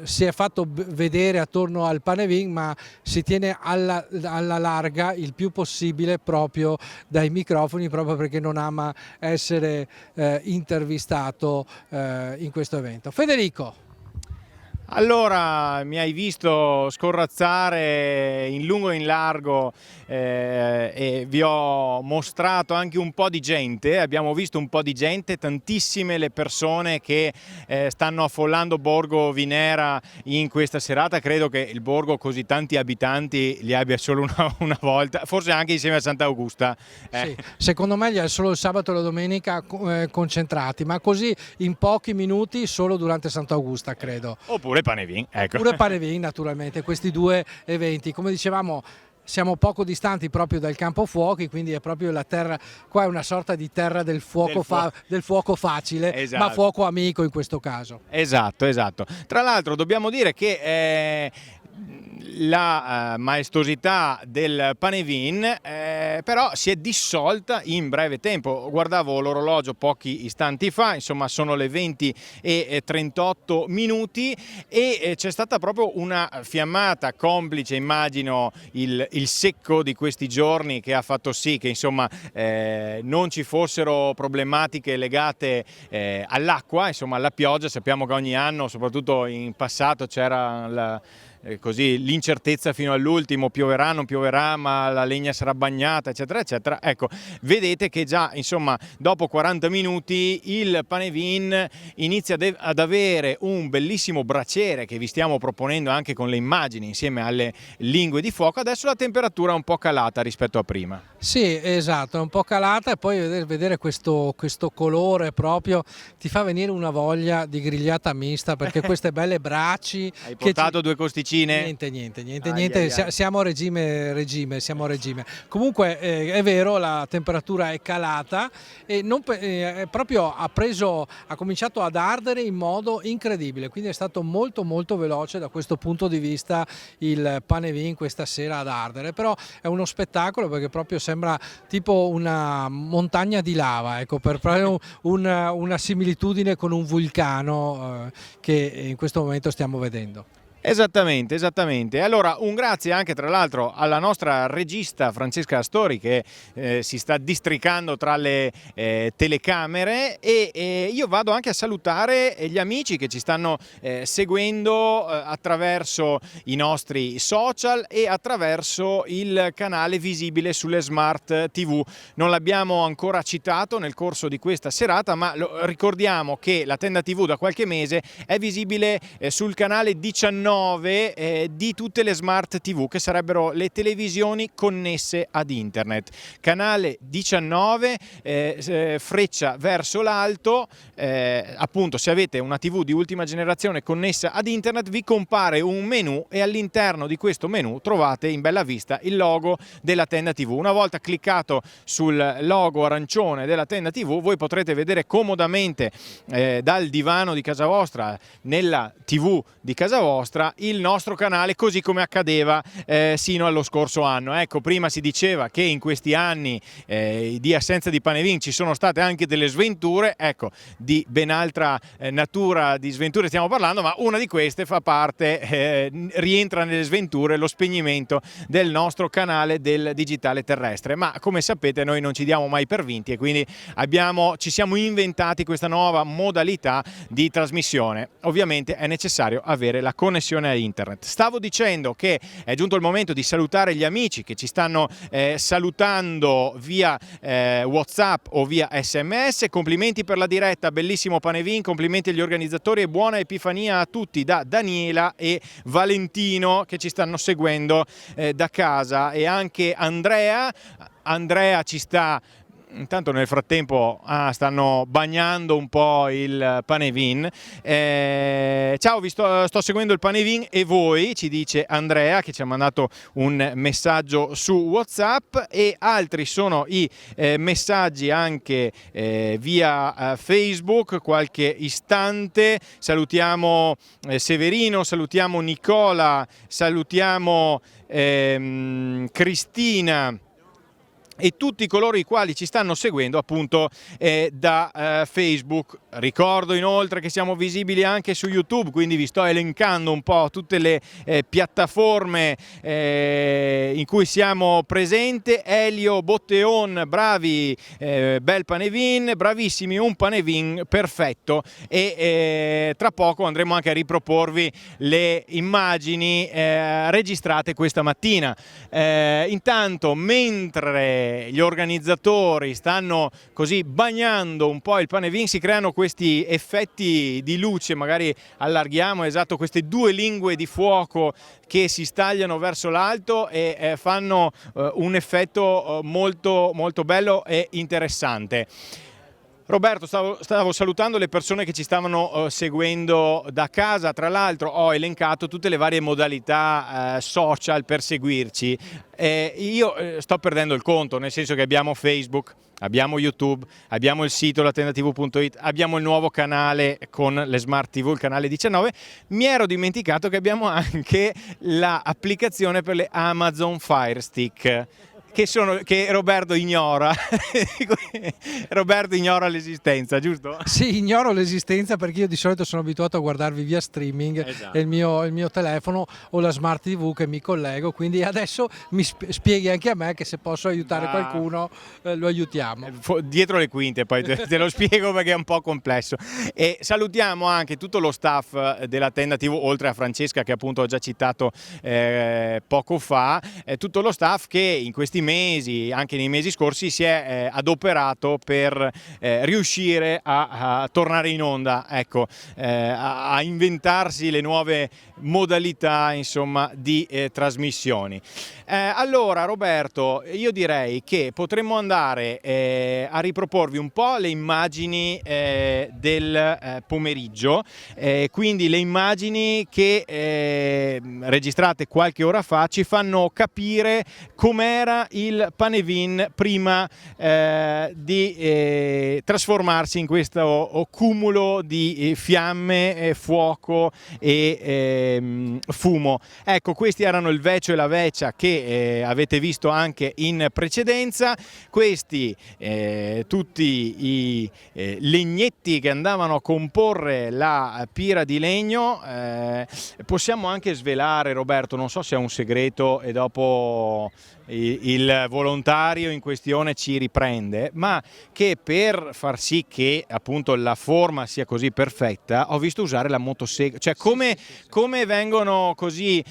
si è fatto vedere attorno al Panevin, ma si tiene alla larga il più possibile proprio dai microfoni, proprio perché non ama essere intervistato in questo evento. Federico. Allora, mi hai visto scorrazzare in lungo e in largo e vi ho mostrato anche un po' di gente, abbiamo visto un po' di gente, tantissime le persone che stanno affollando Borgo Vinera in questa serata. Credo che il borgo così tanti abitanti li abbia solo una volta, forse anche insieme a Sant'Augusta. Sì, secondo me li ha solo il sabato e la domenica concentrati, ma così in pochi minuti solo durante Sant'Augusta, credo. Oppure Panevin, ecco. Pure Panevin, naturalmente, questi due eventi. Come dicevamo, siamo poco distanti proprio dal campo fuochi, quindi è proprio la terra, qua è una sorta di terra del fuoco, del fuoco facile, esatto. Ma fuoco amico in questo caso. Esatto. Tra l'altro dobbiamo dire che la maestosità del Panevin però si è dissolta in breve tempo. Guardavo l'orologio pochi istanti fa, insomma sono le 20:38 e c'è stata proprio una fiammata, complice immagino il secco di questi giorni, che ha fatto sì che insomma non ci fossero problematiche legate all'acqua, insomma alla pioggia. Sappiamo che ogni anno, soprattutto in passato, c'era così l'incertezza fino all'ultimo: pioverà, non pioverà, ma la legna sarà bagnata, eccetera eccetera. Ecco, vedete che già insomma dopo 40 minuti il Panevin inizia ad avere un bellissimo braciere che vi stiamo proponendo anche con le immagini insieme alle lingue di fuoco. Adesso la temperatura è un po' calata rispetto a prima. Sì, esatto, è un po' calata, e poi vedere questo colore proprio ti fa venire una voglia di grigliata mista, perché queste belle braci. Hai portato due costicine? Niente, siamo a regime. Comunque è vero, la temperatura è calata e proprio ha cominciato ad ardere in modo incredibile, quindi è stato molto molto veloce da questo punto di vista il Panevin questa sera ad ardere. Però è uno spettacolo, perché proprio sembra tipo una montagna di lava, ecco, per una similitudine con un vulcano che in questo momento stiamo vedendo. Esattamente. Allora, un grazie anche tra l'altro alla nostra regista Francesca Astori, che si sta districando tra le telecamere, e io vado anche a salutare gli amici che ci stanno seguendo attraverso i nostri social e attraverso il canale visibile sulle Smart TV. Non l'abbiamo ancora citato nel corso di questa serata, ma ricordiamo che la Tenda TV da qualche mese è visibile sul canale 19 di tutte le Smart TV, che sarebbero le televisioni connesse ad internet. Canale 19, freccia verso l'alto, appunto se avete una TV di ultima generazione connessa ad internet vi compare un menu, e all'interno di questo menu trovate in bella vista il logo della Tenda TV. Una volta cliccato sul logo arancione della Tenda TV, voi potrete vedere comodamente dal divano di casa vostra, nella TV di casa vostra, il nostro canale, così come accadeva sino allo scorso anno. Ecco, prima si diceva che in questi anni di assenza di Panevin ci sono state anche delle sventure. Ecco, di ben altra natura di sventure stiamo parlando, ma una di queste fa parte, rientra nelle sventure, lo spegnimento del nostro canale del digitale terrestre. Ma come sapete noi non ci diamo mai per vinti, e quindi ci siamo inventati questa nuova modalità di trasmissione. Ovviamente è necessario avere la connessione connessione a internet. Stavo dicendo che è giunto il momento di salutare gli amici che ci stanno salutando via WhatsApp o via SMS. Complimenti per la diretta, bellissimo Panevin, complimenti agli organizzatori e buona Epifania a tutti da Daniela e Valentino che ci stanno seguendo da casa, e anche Andrea ci sta. Intanto nel frattempo stanno bagnando un po' il Panevin. Ciao, sto seguendo il Panevin e voi, ci dice Andrea che ci ha mandato un messaggio su WhatsApp, e altri sono i messaggi anche via Facebook. Qualche istante salutiamo Severino, salutiamo Nicola, salutiamo Cristina e tutti coloro i quali ci stanno seguendo appunto da Facebook. Ricordo inoltre che siamo visibili anche su YouTube, quindi vi sto elencando un po' tutte le piattaforme in cui siamo presenti. Elio Botteon, bravi, bel Panevin, bravissimi, un Panevin perfetto, e tra poco andremo anche a riproporvi le immagini registrate questa mattina. Intanto, mentre gli organizzatori stanno così bagnando un po' il Panevin, si creano questi effetti di luce, magari allarghiamo, esatto, queste due lingue di fuoco che si stagliano verso l'alto e fanno un effetto molto, molto bello e interessante. Roberto, stavo salutando le persone che ci stavano seguendo da casa. Tra l'altro ho elencato tutte le varie modalità social per seguirci. Io sto perdendo il conto, nel senso che abbiamo Facebook, abbiamo YouTube, abbiamo il sito lattendatv.it, abbiamo il nuovo canale con le Smart TV, il canale 19. Mi ero dimenticato che abbiamo anche l'applicazione per le Amazon Fire Stick, che Roberto ignora. Roberto ignora l'esistenza, giusto? Sì, ignoro l'esistenza perché io di solito sono abituato a guardarvi via streaming, esatto. E il mio telefono o la Smart TV che mi collego, quindi adesso mi spieghi anche a me che se posso aiutare qualcuno lo aiutiamo. Dietro le quinte, poi te lo spiego perché è un po' complesso. E salutiamo anche tutto lo staff della Tenda TV, oltre a Francesca che appunto ho già citato poco fa, tutto lo staff che in questi mesi, anche nei mesi scorsi, si è adoperato per riuscire a tornare in onda, ecco, a inventarsi le nuove modalità, insomma, di trasmissioni. Allora Roberto, io direi che potremmo andare a riproporvi un po' le immagini del pomeriggio, quindi le immagini che registrate qualche ora fa ci fanno capire com'era il Panevin prima di trasformarsi in questo cumulo di fiamme, fuoco e fumo. Ecco, questi erano il Vecio e la Vecia che avete visto anche in precedenza. Questi tutti i legnetti che andavano a comporre la pira di legno. Possiamo anche svelare, Roberto, non so se è un segreto e dopo il volontario in questione ci riprende, ma che per far sì che appunto la forma sia così perfetta ho visto usare la motosega, cioè come vengono così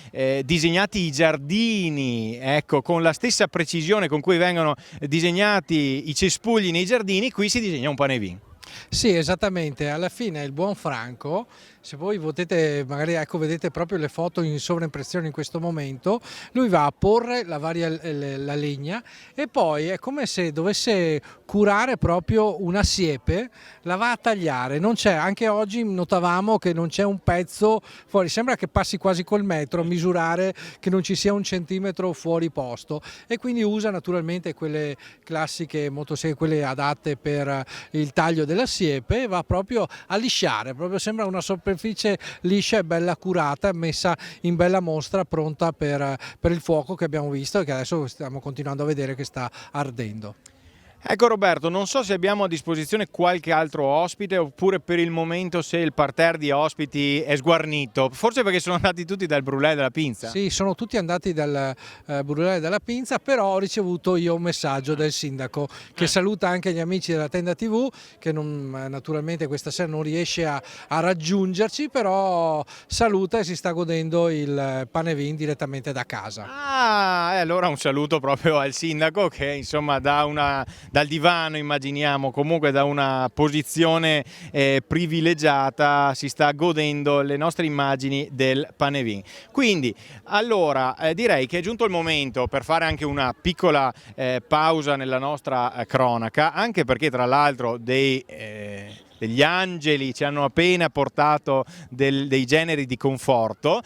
disegnati i giardini, ecco, con la stessa precisione con cui vengono disegnati i cespugli nei giardini, qui si disegna un Panevin. Sì, esattamente, alla fine il buon Franco, se voi potete, magari ecco, vedete proprio le foto in sovraimpressione in questo momento, lui va a porre la legna e poi è come se dovesse curare proprio una siepe, la va a tagliare, non c'è, anche oggi notavamo che non c'è un pezzo fuori, sembra che passi quasi col metro a misurare che non ci sia un centimetro fuori posto, e quindi usa naturalmente quelle classiche motoseghe, quelle adatte per il taglio della siepe, e va proprio a lisciare, proprio sembra una superficie liscia e bella curata, messa in bella mostra, pronta per il fuoco che abbiamo visto e che adesso stiamo continuando a vedere che sta ardendo. Ecco Roberto, non so se abbiamo a disposizione qualche altro ospite oppure per il momento se il parterre di ospiti è sguarnito, forse perché sono andati tutti dal Brulè della Pinza. Sì, sono tutti andati dal Brulè della Pinza, però ho ricevuto io un messaggio del sindaco che saluta anche gli amici della Tenda TV, che naturalmente questa sera non riesce a raggiungerci, però saluta e si sta godendo il pane vin direttamente da casa. Ah, e allora un saluto proprio al sindaco che insomma dal divano, immaginiamo, comunque da una posizione privilegiata si sta godendo le nostre immagini del pane vin. Quindi allora direi che è giunto il momento per fare anche una piccola pausa nella nostra cronaca, anche perché tra l'altro degli angeli ci hanno appena portato dei generi di conforto.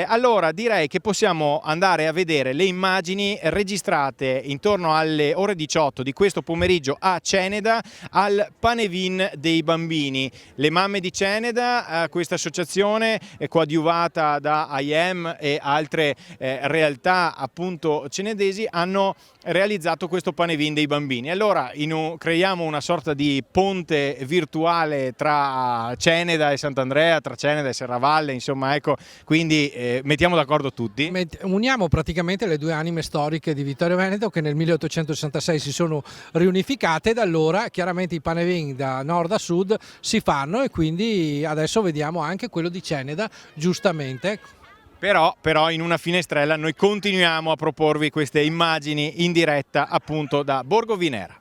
Allora direi che possiamo andare a vedere le immagini registrate intorno alle ore 18 di questo pomeriggio a Ceneda al Panevin dei bambini. Le mamme di Ceneda, questa associazione coadiuvata da IEM e altre realtà appunto cenedesi, hanno realizzato questo Panevin dei bambini. Allora creiamo una sorta di ponte virtuale tra Ceneda e Sant'Andrea, tra Ceneda e Serravalle, insomma, ecco, quindi mettiamo d'accordo tutti. Uniamo praticamente le due anime storiche di Vittorio Veneto che nel 1866 si sono riunificate, e da allora chiaramente i Panevin da nord a sud si fanno, e quindi adesso vediamo anche quello di Ceneda, giustamente. Però in una finestrella noi continuiamo a proporvi queste immagini in diretta appunto da Borgo Vinera.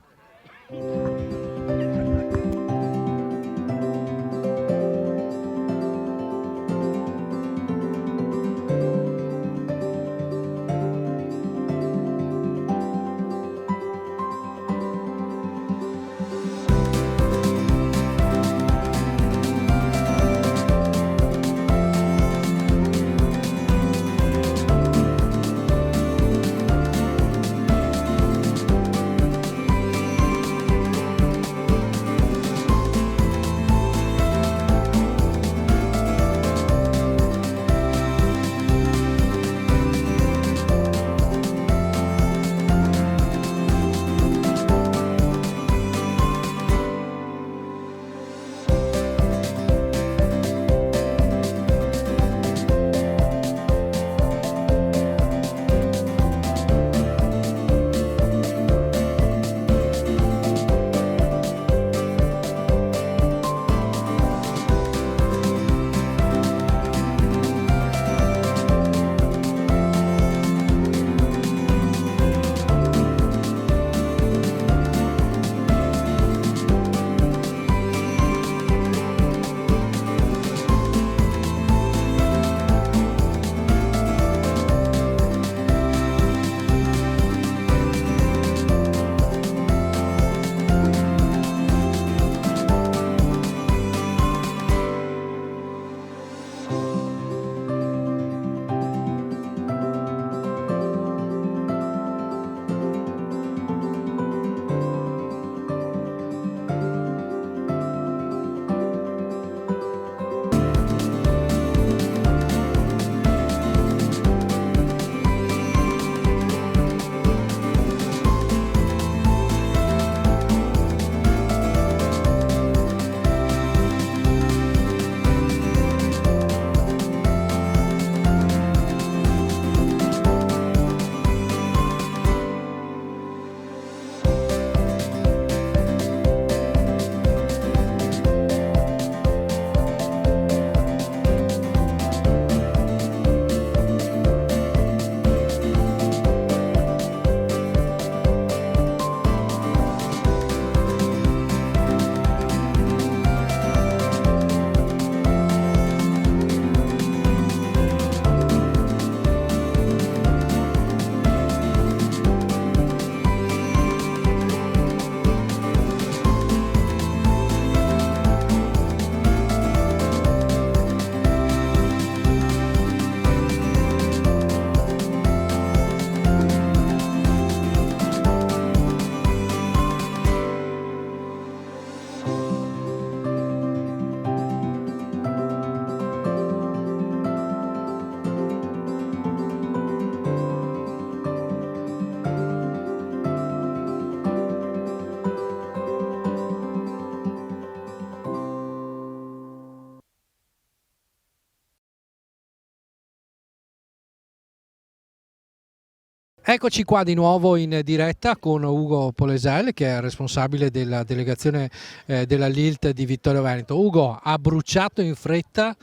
Eccoci qua di nuovo in diretta con Ugo Polesel, che è responsabile della delegazione della Lilt di Vittorio Veneto. Ugo, ha bruciato in fretta.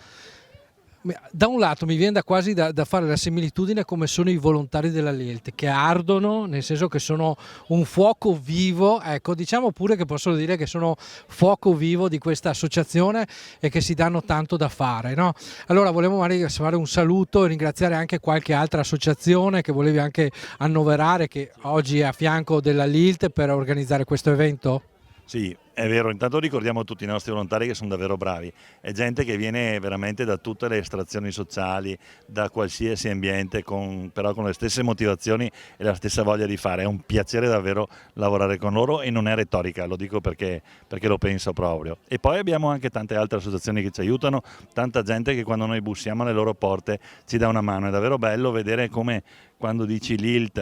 Da un lato mi viene quasi da fare la similitudine come sono i volontari della Lilt, che ardono, nel senso che sono un fuoco vivo, ecco, diciamo pure che possono dire che sono fuoco vivo di questa associazione e che si danno tanto da fare, no? Allora volevo magari fare un saluto e ringraziare anche qualche altra associazione che volevi anche annoverare, che oggi è a fianco della Lilt per organizzare questo evento. Sì, è vero, intanto ricordiamo tutti i nostri volontari che sono davvero bravi, è gente che viene veramente da tutte le estrazioni sociali, da qualsiasi ambiente, però con le stesse motivazioni e la stessa voglia di fare, è un piacere davvero lavorare con loro e non è retorica, lo dico perché lo penso proprio. E poi abbiamo anche tante altre associazioni che ci aiutano, tanta gente che quando noi bussiamo alle loro porte ci dà una mano, è davvero bello vedere come quando dici Lilt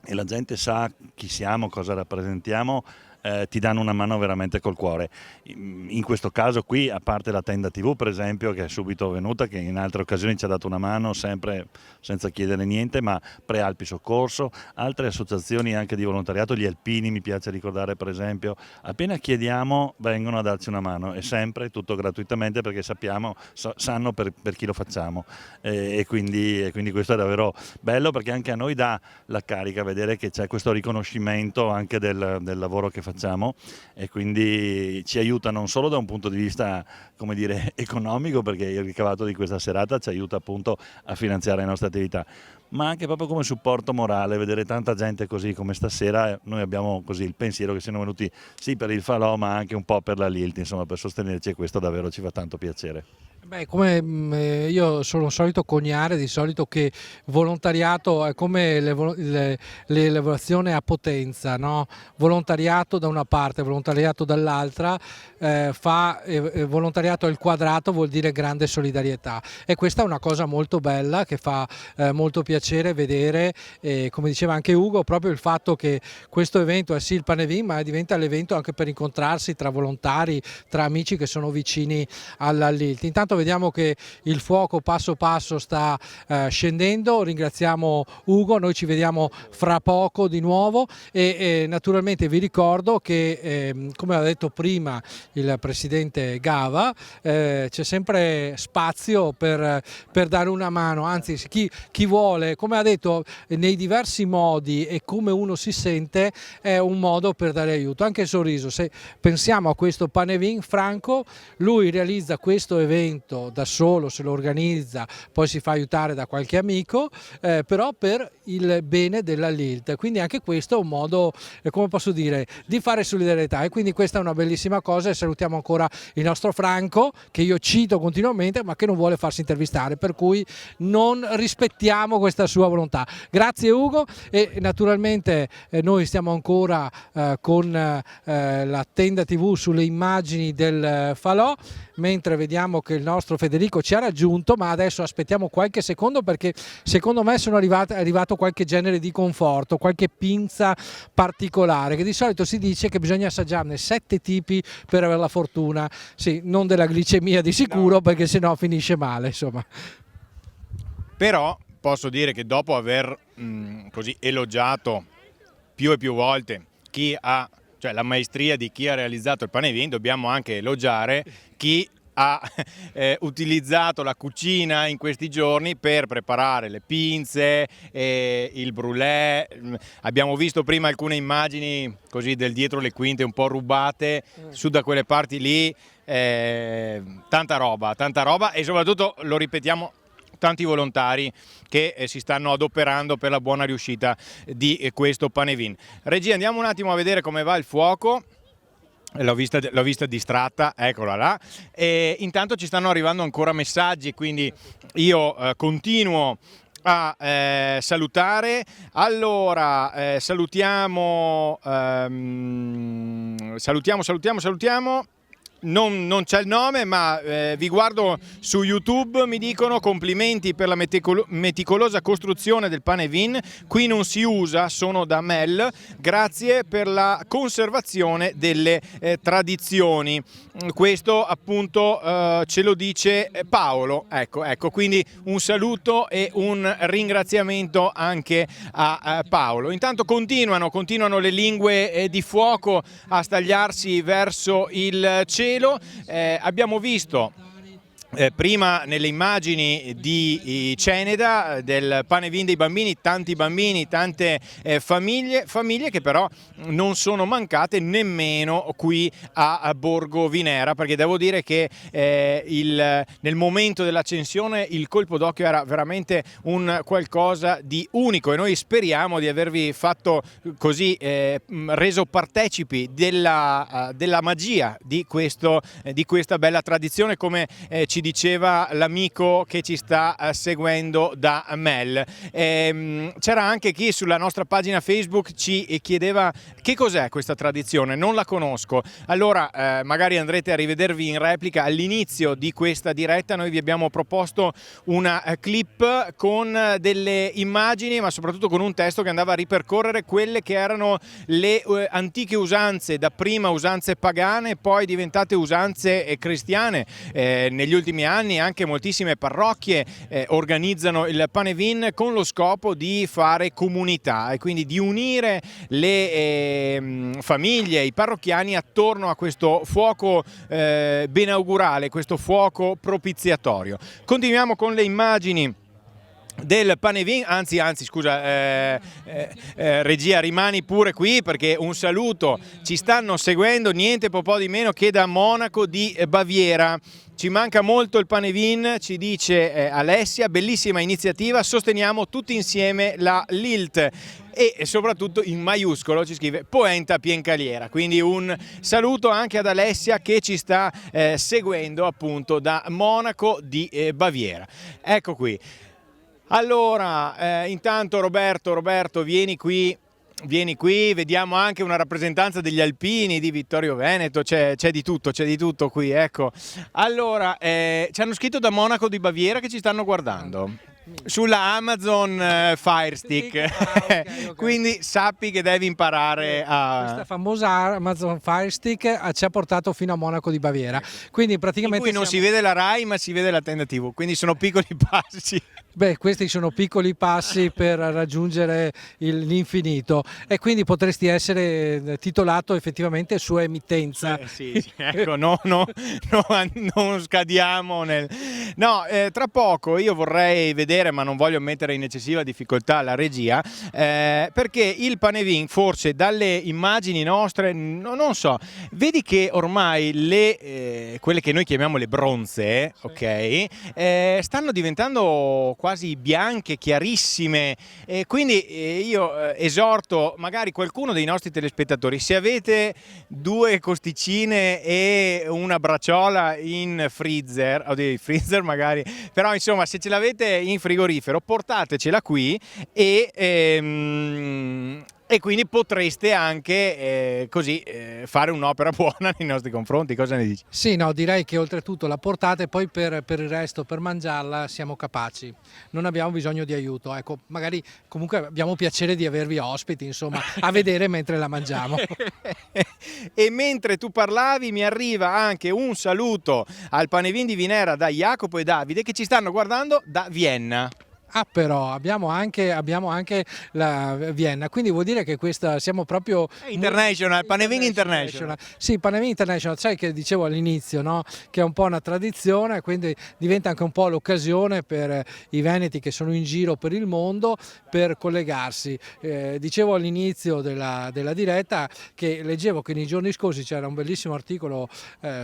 e la gente sa chi siamo, cosa rappresentiamo, ti danno una mano veramente col cuore. In questo caso qui, a parte la Tenda TV per esempio, che è subito venuta, che in altre occasioni ci ha dato una mano sempre senza chiedere niente, ma Prealpi Soccorso, altre associazioni anche di volontariato, gli alpini mi piace ricordare per esempio, appena chiediamo vengono a darci una mano, e sempre tutto gratuitamente perché sanno per chi lo facciamo, e quindi questo è davvero bello, perché anche a noi dà la carica vedere che c'è questo riconoscimento anche del lavoro che facciamo, e quindi ci aiuta non solo da un punto di vista, come dire, economico, perché il ricavato di questa serata ci aiuta appunto a finanziare le nostre attività, ma anche proprio come supporto morale, vedere tanta gente così come stasera. Noi abbiamo così il pensiero che siano venuti sì per il falò ma anche un po' per la Lilt, insomma, per sostenerci, e questo davvero ci fa tanto piacere. Beh, come io sono solito coniare di solito che volontariato è come l'elevazione a potenza, no? Volontariato da una parte, volontariato dall'altra, volontariato al quadrato vuol dire grande solidarietà, e questa è una cosa molto bella che fa molto piacere vedere, come diceva anche Ugo, proprio il fatto che questo evento è sì il Panevin, ma diventa l'evento anche per incontrarsi tra volontari, tra amici che sono vicini alla Lilt. Intanto vediamo che il fuoco passo passo sta scendendo. Ringraziamo Ugo, noi ci vediamo fra poco di nuovo, e naturalmente vi ricordo che come ha detto prima il presidente Gava, c'è sempre spazio per dare una mano, anzi chi vuole, come ha detto, nei diversi modi e come uno si sente è un modo per dare aiuto, anche il sorriso. Se pensiamo a questo Panevin, Franco, lui realizza questo evento da solo, se lo organizza, poi si fa aiutare da qualche amico, però per il bene della Lilt, quindi anche questo è un modo, come posso dire, di fare solidarietà, e quindi questa è una bellissima cosa. E salutiamo ancora il nostro Franco, che io cito continuamente ma che non vuole farsi intervistare, per cui non rispettiamo questa sua volontà. Grazie Ugo, e naturalmente noi stiamo ancora con la Tenda TV sulle immagini del falò, mentre vediamo che il nostro Federico ci ha raggiunto, ma adesso aspettiamo qualche secondo, perché secondo me è arrivato qualche genere di conforto, qualche pinza particolare, che di solito si dice che bisogna assaggiarne 7 tipi per avere la fortuna, sì, non della glicemia di sicuro, no, perché sennò finisce male, insomma. Però posso dire che dopo aver così elogiato più e più volte cioè la maestria di chi ha realizzato il Panevin, dobbiamo anche elogiare chi ha utilizzato la cucina in questi giorni per preparare le pinze, il brulè. Abbiamo visto prima alcune immagini così del dietro le quinte un po' rubate su da quelle parti lì, tanta roba, e soprattutto, lo ripetiamo, tanti volontari che si stanno adoperando per la buona riuscita di questo Panevin. Regia, andiamo un attimo a vedere come va il fuoco. L'ho vista distratta, eccola là. E intanto ci stanno arrivando ancora messaggi, quindi io continuo a salutare. Allora, salutiamo. non c'è il nome, ma vi guardo su YouTube, mi dicono complimenti per la meticolosa costruzione del pane vin, qui non si usa, sono da Mel, grazie per la conservazione delle tradizioni. Questo appunto ce lo dice Paolo, ecco, quindi un saluto e un ringraziamento anche a Paolo. Intanto continuano le lingue di fuoco a stagliarsi verso il cielo. Abbiamo visto prima nelle immagini di Ceneda del pane vin dei bambini, tanti bambini, tante famiglie che però non sono mancate nemmeno qui a Borgo Vinera, perché devo dire che nel momento dell'accensione il colpo d'occhio era veramente un qualcosa di unico e noi speriamo di avervi fatto così reso partecipi della magia di questa bella tradizione, come ci diceva l'amico che ci sta seguendo da Mel. C'era anche chi sulla nostra pagina Facebook ci chiedeva che cos'è questa tradizione, non la conosco. Allora magari andrete a rivedervi in replica all'inizio di questa diretta. Noi vi abbiamo proposto una clip con delle immagini, ma soprattutto con un testo che andava a ripercorrere quelle che erano le antiche usanze, dapprima usanze pagane, poi diventate usanze cristiane. Negli ultimi anni anche moltissime parrocchie organizzano il pane vin con lo scopo di fare comunità e quindi di unire le famiglie, i parrocchiani attorno a questo fuoco benaugurale, questo fuoco propiziatorio. Continuiamo con le immagini del pane vin, anzi scusa, regia, rimani pure qui perché un saluto, ci stanno seguendo niente po' di meno che da Monaco di Baviera. Ci manca molto il pane vin, ci dice Alessia, bellissima iniziativa, sosteniamo tutti insieme la Lilt. E soprattutto in maiuscolo ci scrive Poenta Piencaliera, quindi un saluto anche ad Alessia che ci sta seguendo appunto da Monaco di Baviera. Ecco qui. Allora, intanto Roberto, vieni qui, vediamo anche una rappresentanza degli alpini di Vittorio Veneto, c'è di tutto qui, ecco. Allora, ci hanno scritto da Monaco di Baviera che ci stanno guardando sulla Amazon Fire Stick, okay. Quindi sappi che devi imparare a... Questa famosa Amazon Fire Stick ci ha portato fino a Monaco di Baviera, quindi praticamente in cui non si vede la Rai ma si vede la tenda TV, quindi sono piccoli passi. Beh, questi sono piccoli passi per raggiungere l'infinito e quindi potresti essere titolato effettivamente Sua Emittenza. Sì, ecco, non scadiamo nel... No, tra poco io vorrei vedere, ma non voglio mettere in eccessiva difficoltà la regia, perché il pane vin, forse dalle immagini nostre, non so, vedi che ormai quelle che noi chiamiamo le bronze, sì. Ok, stanno diventando quasi bianche, chiarissime, quindi io esorto magari qualcuno dei nostri telespettatori, se avete 2 costicine e una bracciola in freezer, oddio, freezer magari, però insomma se ce l'avete in frigorifero portatecela qui e quindi potreste anche così fare un'opera buona nei nostri confronti. Cosa ne dici? Sì, no, direi che oltretutto la portate, poi per il resto, per mangiarla siamo capaci, non abbiamo bisogno di aiuto, ecco, magari comunque abbiamo piacere di avervi ospiti, insomma, a vedere mentre la mangiamo. E mentre tu parlavi mi arriva anche un saluto al pane vin di Vinera da Jacopo e Davide che ci stanno guardando da Vienna. Ah, però abbiamo anche la Vienna, quindi vuol dire che questa siamo proprio international, pane vin international. Sì, pane vin international, sai che dicevo all'inizio, no? Che è un po' una tradizione, quindi diventa anche un po' l'occasione per i veneti che sono in giro per il mondo per collegarsi. Dicevo all'inizio della diretta che leggevo che nei giorni scorsi c'era un bellissimo articolo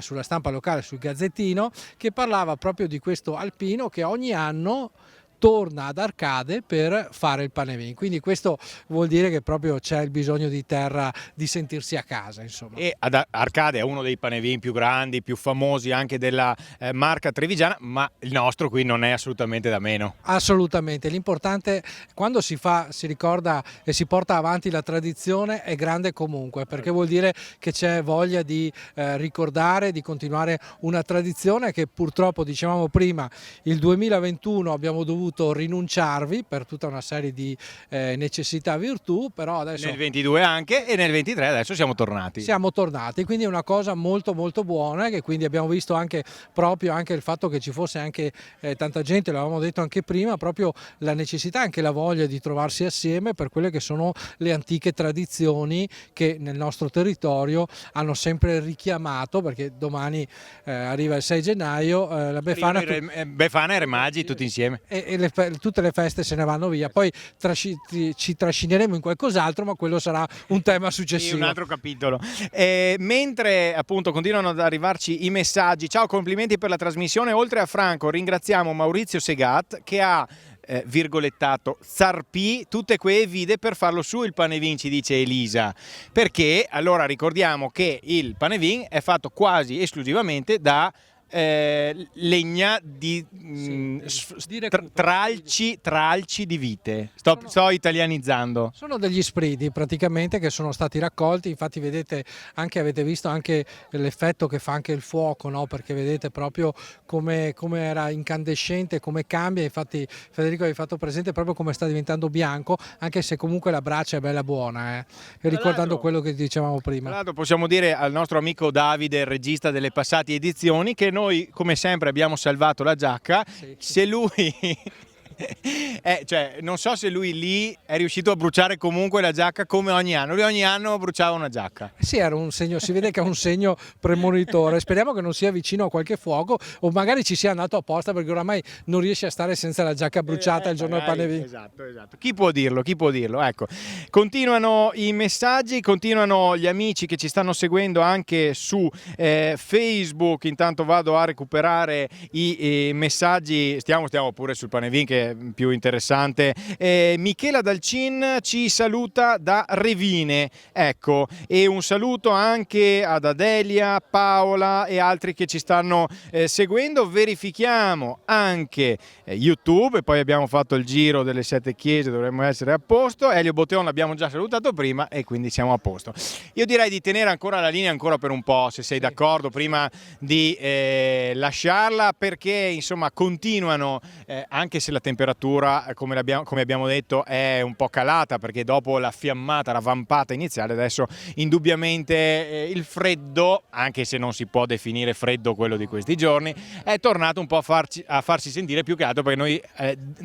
sulla stampa locale, sul Gazzettino, che parlava proprio di questo alpino che ogni anno torna ad Arcade per fare il Panevin. Quindi questo vuol dire che proprio c'è il bisogno di terra, di sentirsi a casa, insomma. E ad Arcade è uno dei Panevin più grandi, più famosi anche della marca trevigiana, ma il nostro qui non è assolutamente da meno. Assolutamente, l'importante quando si ricorda e si porta avanti la tradizione è grande comunque, perché vuol dire che c'è voglia di ricordare, di continuare una tradizione che purtroppo, dicevamo prima, il 2021 abbiamo dovuto rinunciarvi per tutta una serie di necessità virtù, però adesso Nel 22 anche e nel 23 adesso siamo tornati. siamo tornati, quindi è una cosa molto molto buona, che quindi abbiamo visto anche proprio anche il fatto che ci fosse anche tanta gente, l'avevamo detto anche prima, proprio la necessità, anche la voglia di trovarsi assieme per quelle che sono le antiche tradizioni che nel nostro territorio hanno sempre richiamato, perché domani arriva il 6 gennaio, la Befana Befana e Re Magi tutti insieme. e tutte le feste se ne vanno via, poi ci trascineremo in qualcos'altro, ma quello sarà un tema Sì, successivo. un altro capitolo. Mentre appunto continuano ad arrivarci i messaggi, ciao, complimenti per la trasmissione, oltre a Franco ringraziamo Maurizio Segat che ha virgolettato Zarpì tutte quelle vide per farlo su il Panevin, ci dice Elisa, perché allora ricordiamo che il Panevin è fatto quasi esclusivamente da legna di tralci di vite. Sto italianizzando. Sono degli spreadi praticamente che sono stati raccolti, infatti vedete anche, avete visto anche l'effetto che fa anche il fuoco, no? Perché vedete proprio come era incandescente, come cambia, infatti Federico vi ha fatto presente proprio come sta diventando bianco, anche se comunque la brace è bella buona, e ricordando quello che dicevamo prima. Tra l'altro possiamo dire al nostro amico Davide, il regista delle passate edizioni, che noi come sempre abbiamo salvato la giacca. Sì. Se lui cioè, non so se lui lì è riuscito a bruciare comunque la giacca come ogni anno. Lui ogni anno bruciava una giacca. Sì, era un segno, si vede che è un segno premonitore. Speriamo che non sia vicino a qualche fuoco, o magari ci sia andato apposta, perché oramai non riesce a stare senza la giacca bruciata il giorno del Panevin. Esatto. Chi può dirlo? Ecco. Continuano i messaggi, continuano gli amici che ci stanno seguendo anche su Facebook. Intanto vado a recuperare i messaggi. Stiamo pure sul Panevin, che è più interessante. Michela Dalcin ci saluta da Revine, ecco, e un saluto anche ad Adelia, Paola e altri che ci stanno seguendo. Verifichiamo anche YouTube, e poi abbiamo fatto il giro delle 7 chiese, dovremmo essere a posto. Elio Botteon l'abbiamo già salutato prima e quindi siamo a posto. Io direi di tenere ancora la linea ancora per un po', se sei d'accordo, prima di lasciarla, perché insomma continuano, anche se la temperatura, come abbiamo detto, è un po' calata, perché dopo la fiammata, la vampata iniziale, adesso indubbiamente il freddo, anche se non si può definire freddo quello di questi giorni, è tornato un po' a farsi sentire, più che altro perché noi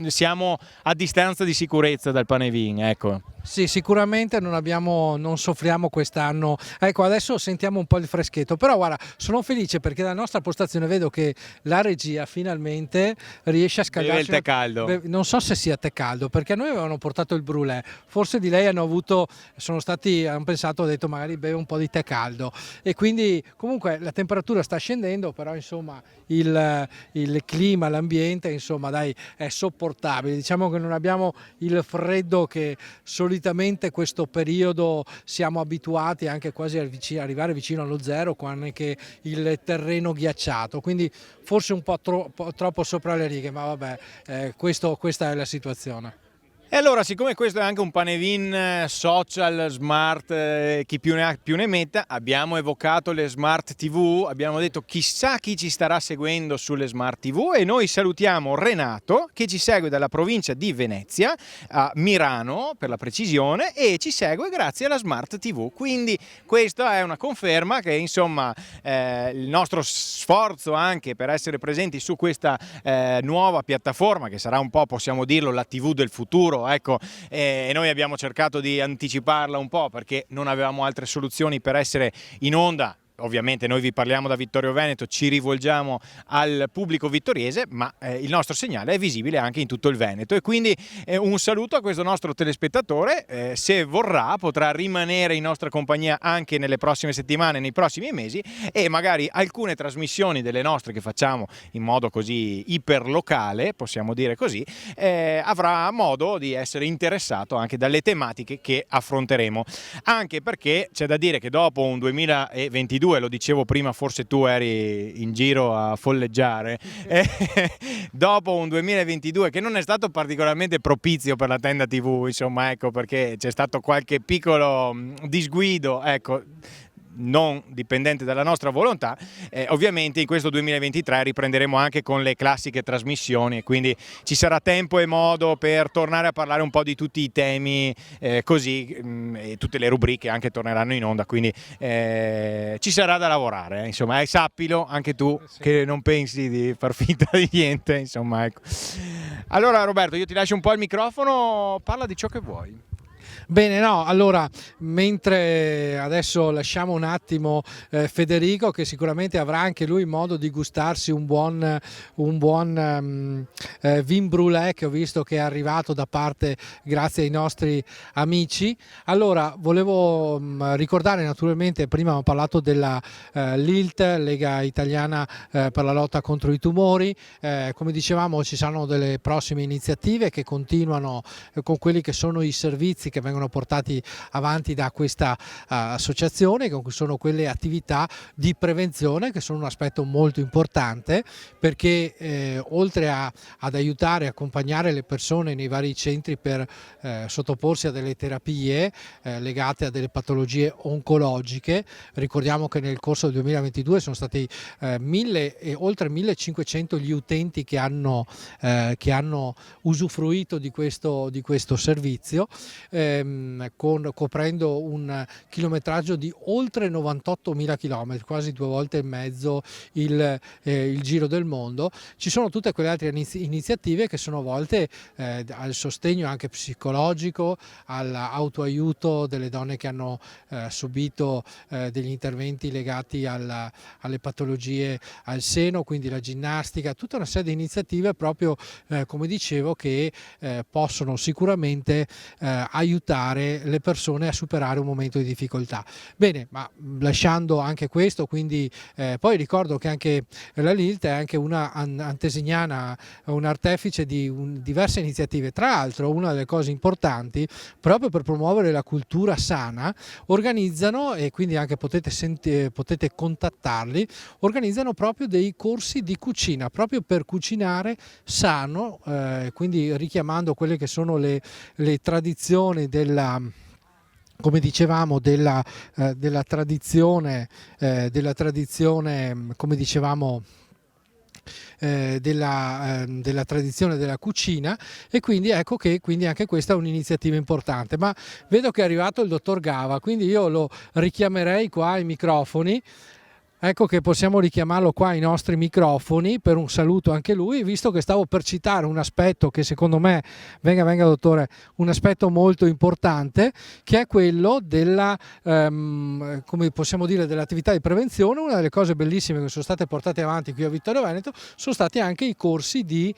siamo a distanza di sicurezza dal Panevin, ecco. Sì, sicuramente non soffriamo quest'anno. Ecco, adesso sentiamo un po' il freschetto, però guarda, sono felice perché dalla nostra postazione vedo che la regia finalmente riesce a scaldarsi. Beve il tè caldo. Non so se sia tè caldo, perché a noi avevano portato il brulè, forse di lei hanno pensato, ho detto magari beve un po' di tè caldo, e quindi comunque la temperatura sta scendendo, però insomma il clima, l'ambiente, insomma dai, è sopportabile. Diciamo che non abbiamo il freddo che solitamente questo periodo siamo abituati, anche quasi a arrivare vicino allo zero, con anche il terreno ghiacciato, quindi forse un po' troppo sopra le righe, ma vabbè, questa è la situazione. E allora, siccome questo è anche un Panevin social, smart, chi più ne ha più ne metta, abbiamo evocato le smart TV, abbiamo detto chissà chi ci starà seguendo sulle smart TV, e noi salutiamo Renato che ci segue dalla provincia di Venezia, a Mirano per la precisione, e ci segue grazie alla smart TV. Quindi questa è una conferma che insomma il nostro sforzo anche per essere presenti su questa nuova piattaforma, che sarà un po', possiamo dirlo, la TV del futuro, ecco, e noi abbiamo cercato di anticiparla un po' perché non avevamo altre soluzioni per essere in onda ovviamente noi vi parliamo da Vittorio Veneto, ci rivolgiamo al pubblico vittoriese, ma il nostro segnale è visibile anche in tutto il Veneto, e quindi un saluto a questo nostro telespettatore, se vorrà potrà rimanere in nostra compagnia anche nelle prossime settimane, nei prossimi mesi, e magari alcune trasmissioni delle nostre che facciamo in modo così iperlocale, possiamo dire così, avrà modo di essere interessato anche dalle tematiche che affronteremo, anche perché c'è da dire che dopo un 2022, lo dicevo prima, forse tu eri in giro a folleggiare, dopo un 2022 che non è stato particolarmente propizio per la Tenda TV, insomma, ecco, perché c'è stato qualche piccolo disguido, ecco, non dipendente dalla nostra volontà, ovviamente in questo 2023 riprenderemo anche con le classiche trasmissioni, e quindi ci sarà tempo e modo per tornare a parlare un po' di tutti i temi, così, e tutte le rubriche anche torneranno in onda, quindi ci sarà da lavorare, insomma, sappilo anche tu, che non pensi di far finta di niente, insomma, ecco. Allora Roberto, io ti lascio un po' il microfono, parla di ciò che vuoi. Bene, no, allora, mentre adesso lasciamo un attimo Federico, che sicuramente avrà anche lui modo di gustarsi un buon vin brûlé, che ho visto che è arrivato da parte, grazie ai nostri amici. Allora, volevo ricordare, naturalmente, prima abbiamo parlato della LILT, Lega Italiana per la lotta contro i tumori. Come dicevamo, ci saranno delle prossime iniziative che continuano con quelli che sono i servizi che vengono portati avanti da questa associazione, che sono quelle attività di prevenzione, che sono un aspetto molto importante, perché oltre ad aiutare e accompagnare le persone nei vari centri per sottoporsi a delle terapie legate a delle patologie oncologiche, ricordiamo che nel corso del 2022 sono stati oltre 1500 gli utenti che hanno usufruito di questo servizio, coprendo un chilometraggio di oltre 98.000 km, quasi 2 volte e mezzo il giro del mondo. Ci sono tutte quelle altre iniziative che sono volte al sostegno anche psicologico, all'autoaiuto delle donne che hanno subito degli interventi legati alle patologie al seno, quindi la ginnastica, tutta una serie di iniziative proprio, come dicevo, che possono sicuramente aiutare le persone a superare un momento di difficoltà. Bene, ma lasciando anche questo, quindi poi ricordo che anche la LILT è anche una antesignana, un artefice di diverse iniziative. Tra l'altro, una delle cose importanti, proprio per promuovere la cultura sana, organizzano, e quindi anche potete contattarli, organizzano proprio dei corsi di cucina, proprio per cucinare sano, quindi richiamando quelle che sono le tradizioni come dicevamo, della tradizione, come dicevamo, della tradizione della cucina, e quindi ecco che anche questa è un'iniziativa importante. Ma vedo che è arrivato il dottor Gava, quindi io lo richiamerei qua ai microfoni. Ecco che possiamo richiamarlo qua ai nostri microfoni per un saluto anche lui, visto che stavo per citare un aspetto che secondo me, venga dottore, un aspetto molto importante, che è quello della, come possiamo dire, dell'attività di prevenzione. Una delle cose bellissime che sono state portate avanti qui a Vittorio Veneto sono stati anche i corsi di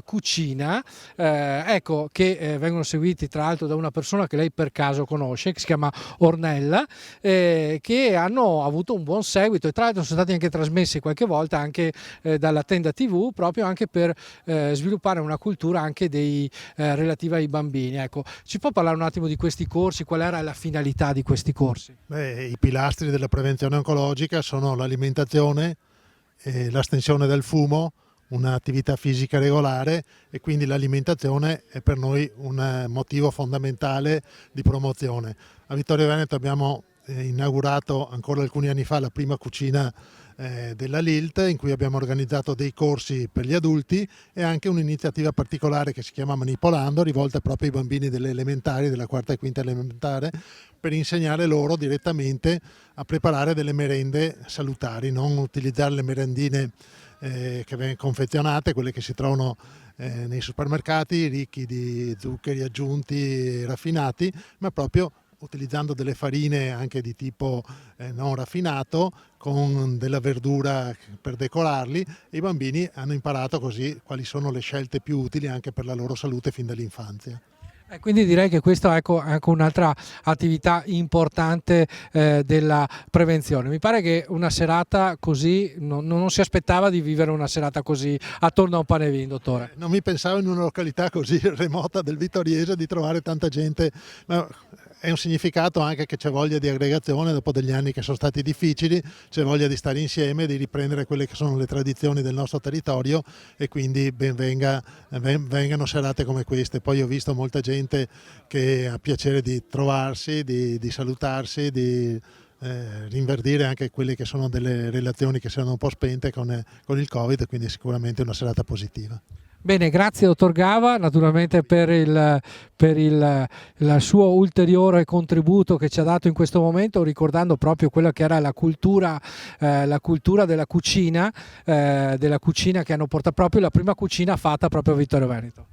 cucina, ecco, che vengono seguiti tra l'altro da una persona che lei per caso conosce, che si chiama Ornella, che hanno avuto un buon seguito, e tra l'altro sono stati anche trasmessi qualche volta anche dalla Tenda TV, proprio anche per sviluppare una cultura anche relativa ai bambini. Ecco, ci può parlare un attimo di questi corsi? Qual era la finalità di questi corsi? I pilastri della prevenzione oncologica sono l'alimentazione, l'astensione dal fumo, un'attività fisica regolare, e quindi l'alimentazione è per noi un motivo fondamentale di promozione. A Vittorio Veneto abbiamo inaugurato ancora alcuni anni fa la prima cucina della LILT, in cui abbiamo organizzato dei corsi per gli adulti e anche un'iniziativa particolare che si chiama Manipolando, rivolta proprio ai bambini delle elementari, della quarta e quinta elementare, per insegnare loro direttamente a preparare delle merende salutari, non utilizzare le merendine che vengono confezionate, quelle che si trovano nei supermercati, ricchi di zuccheri aggiunti e raffinati, ma proprio utilizzando delle farine anche di tipo non raffinato, con della verdura per decorarli, e i bambini hanno imparato così quali sono le scelte più utili anche per la loro salute fin dall'infanzia. Quindi direi che questa è anche un'altra attività importante della prevenzione. Mi pare che una serata così, non si aspettava di vivere una serata così attorno a un Panevin, dottore. Non mi pensavo in una località così remota del Vittoriese di trovare tanta gente, ma è un significato anche che c'è voglia di aggregazione dopo degli anni che sono stati difficili, c'è voglia di stare insieme, di riprendere quelle che sono le tradizioni del nostro territorio, e quindi vengano serate come queste. Poi ho visto molta gente che ha piacere di trovarsi, di salutarsi, di rinverdire anche quelle che sono delle relazioni che si erano un po' spente con il Covid, quindi sicuramente una serata positiva. Bene, grazie dottor Gava naturalmente per il suo ulteriore contributo che ci ha dato in questo momento, ricordando proprio quella che era la cultura della cucina che hanno portato, proprio la prima cucina fatta proprio a Vittorio Veneto.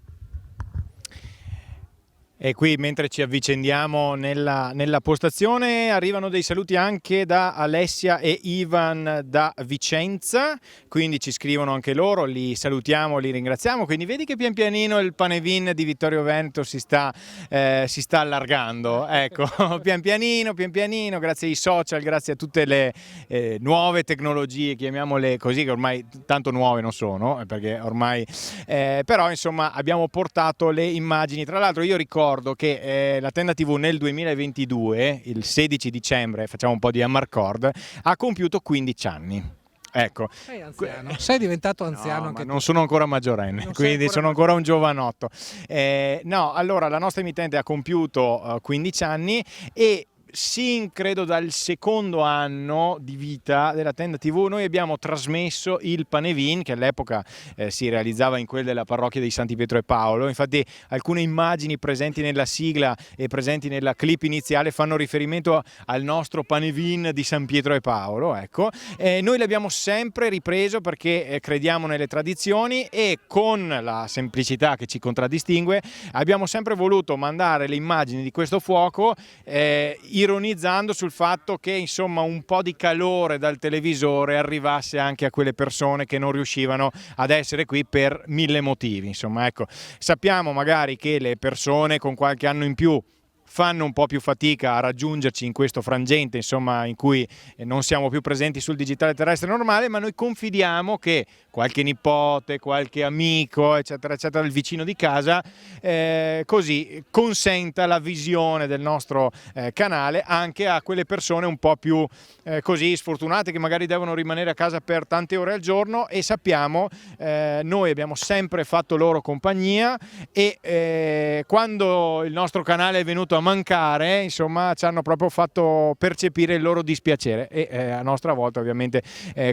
E qui, mentre ci avvicendiamo nella postazione, arrivano dei saluti anche da Alessia e Ivan da Vicenza, quindi ci scrivono anche loro, li salutiamo, li ringraziamo. Quindi vedi che pian pianino il Panevin di Vittorio Veneto si sta allargando, ecco, pian pianino, grazie ai social, grazie a tutte le nuove tecnologie, chiamiamole così, che ormai tanto nuove non sono, perché ormai però insomma abbiamo portato le immagini. Tra l'altro io ricordo che la Tenda TV nel 2022, il 16 dicembre, facciamo un po' di Amarcord, ha compiuto 15 anni. Ecco. Sei anziano, sei diventato anziano, no, anche tu. non sono ancora maggiorenne, quindi sono ancora un giovanotto. No, allora la nostra emittente ha compiuto 15 anni e credo dal secondo anno di vita della Tenda TV noi abbiamo trasmesso il Panevin, che all'epoca si realizzava in quel della parrocchia dei Santi Pietro e Paolo. Infatti alcune immagini presenti nella sigla e presenti nella clip iniziale fanno riferimento al nostro Panevin di San Pietro e Paolo, ecco. Noi l'abbiamo sempre ripreso perché crediamo nelle tradizioni, e con la semplicità che ci contraddistingue abbiamo sempre voluto mandare le immagini di questo fuoco ironizzando sul fatto che insomma un po' di calore dal televisore arrivasse anche a quelle persone che non riuscivano ad essere qui per 1000 motivi. Insomma, ecco, sappiamo magari che le persone con qualche anno in più fanno un po' più fatica a raggiungerci in questo frangente, insomma, in cui non siamo più presenti sul digitale terrestre normale, ma noi confidiamo che qualche nipote, qualche amico, eccetera, eccetera, il vicino di casa, così consenta la visione del nostro canale anche a quelle persone un po' più così sfortunate, che magari devono rimanere a casa per tante ore al giorno, e sappiamo, noi abbiamo sempre fatto loro compagnia, e quando il nostro canale è venuto a mancare, insomma, ci hanno proprio fatto percepire il loro dispiacere, e a nostra volta ovviamente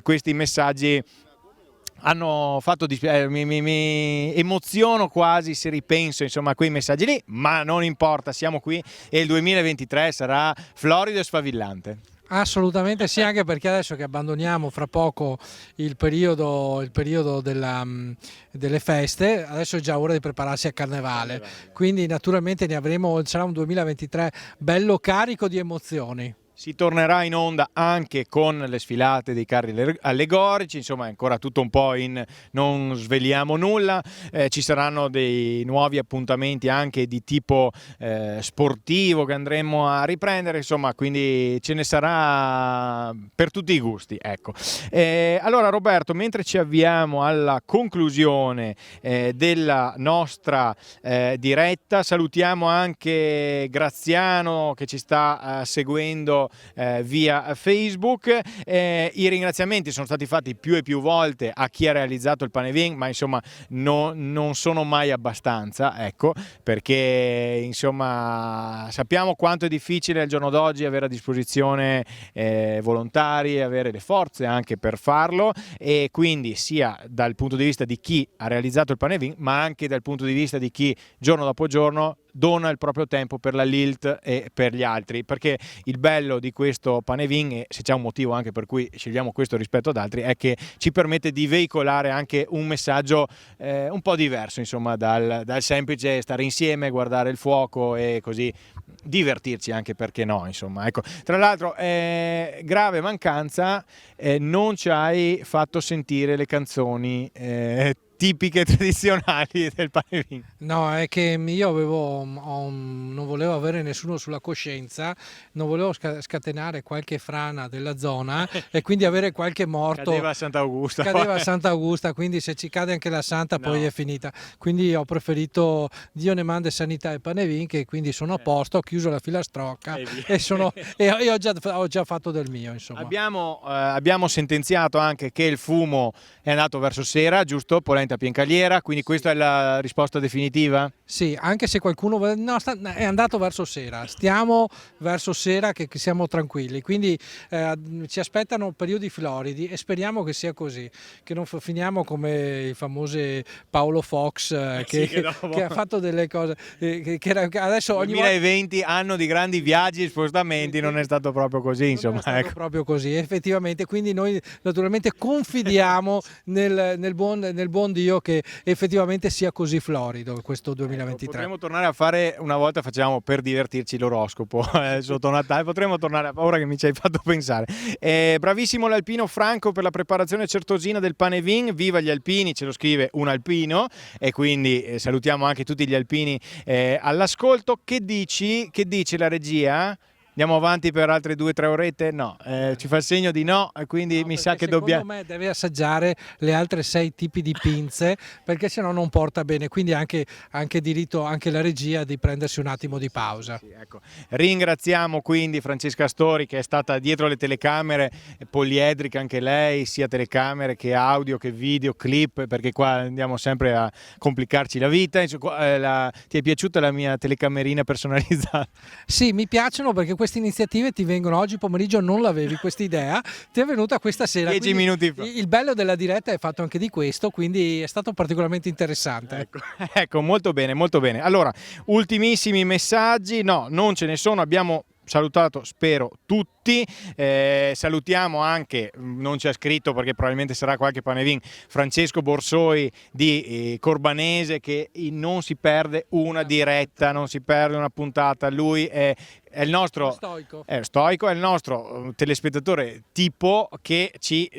questi messaggi hanno fatto mi emoziono quasi se ripenso, insomma, a quei messaggi lì, ma non importa, siamo qui e il 2023 sarà florido e sfavillante. Assolutamente sì, anche perché adesso che abbandoniamo fra poco il periodo delle feste, adesso è già ora di prepararsi a Carnevale, quindi naturalmente sarà un 2023 bello carico di emozioni. Si tornerà in onda anche con le sfilate dei carri allegorici, insomma è ancora tutto un po' non sveliamo nulla, ci saranno dei nuovi appuntamenti anche di tipo sportivo che andremo a riprendere, insomma, quindi ce ne sarà per tutti i gusti, ecco. Allora Roberto, mentre ci avviamo alla conclusione della nostra diretta, salutiamo anche Graziano che ci sta seguendo via Facebook. I ringraziamenti sono stati fatti più e più volte a chi ha realizzato il Panevin, ma insomma non sono mai abbastanza, ecco, perché insomma sappiamo quanto è difficile al giorno d'oggi avere a disposizione volontari, avere le forze anche per farlo, e quindi sia dal punto di vista di chi ha realizzato il Panevin, ma anche dal punto di vista di chi giorno dopo giorno dona il proprio tempo per la Lilt e per gli altri, perché il bello di questo Panevin, e se c'è un motivo anche per cui scegliamo questo rispetto ad altri, è che ci permette di veicolare anche un messaggio un po' diverso, insomma, dal semplice stare insieme, guardare il fuoco e così divertirci anche, perché no, insomma, ecco. Tra l'altro grave mancanza, non ci hai fatto sentire le canzoni tipiche tradizionali del Panevin. No, è che io non volevo avere nessuno sulla coscienza, non volevo scatenare qualche frana della zona e quindi avere qualche morto. Cadeva a Sant'Augusta. Cadeva a Sant'Augusta, quindi se ci cade anche la Santa poi è finita. Quindi ho preferito Dio ne manda sanità e Panevin, che quindi sono a posto, ho chiuso la filastrocca e ho già fatto del mio, insomma. Abbiamo sentenziato anche che il fumo è andato verso sera, giusto? Polenta Piencaliera, quindi questa è la risposta definitiva? Sì, anche se qualcuno è andato verso sera, stiamo verso sera che siamo tranquilli, quindi ci aspettano periodi floridi e speriamo che sia così, che non finiamo come il famoso Paolo Fox che ha fatto delle cose che adesso ogni 2020 anno di grandi viaggi e spostamenti, non è stato proprio così, insomma, non è stato proprio così effettivamente, quindi noi naturalmente confidiamo nel buon Dio che effettivamente sia così florido questo 2023. Potremmo tornare a fare, una volta facciamo per divertirci l'oroscopo sotto Natale, potremmo tornare, ora che mi ci hai fatto pensare. Bravissimo l'alpino Franco per la preparazione certosina del Panevin, viva gli alpini, ce lo scrive un alpino, e quindi salutiamo anche tutti gli alpini all'ascolto. Che dice la regia? Andiamo avanti per altre 2 o 3 orette? No, ci fa il segno di no, e quindi mi sa che dobbiamo... Secondo me deve assaggiare le altre 6 tipi di pinze, perché sennò non porta bene, quindi anche diritto anche la regia di prendersi un attimo di pausa. Sì, ecco. Ringraziamo quindi Francesca Astori, che è stata dietro le telecamere, poliedrica anche lei, sia telecamere che audio che video, clip, perché qua andiamo sempre a complicarci la vita. Ti è piaciuta la mia telecamerina personalizzata? Sì, mi piacciono, perché queste iniziative ti vengono oggi pomeriggio, non l'avevi questa idea, ti è venuta questa sera. 10 minuti fa. Il bello della diretta è fatto anche di questo, quindi è stato particolarmente interessante. Ecco, molto bene, molto bene. Allora, ultimissimi messaggi, no, non ce ne sono, abbiamo salutato, spero, tutti. Salutiamo anche, non c'è scritto perché probabilmente sarà qualche Panevin, Francesco Borsoi di Corbanese, che non si perde una diretta, non si perde una puntata. Lui è il nostro stoico, è il nostro telespettatore tipo, che ci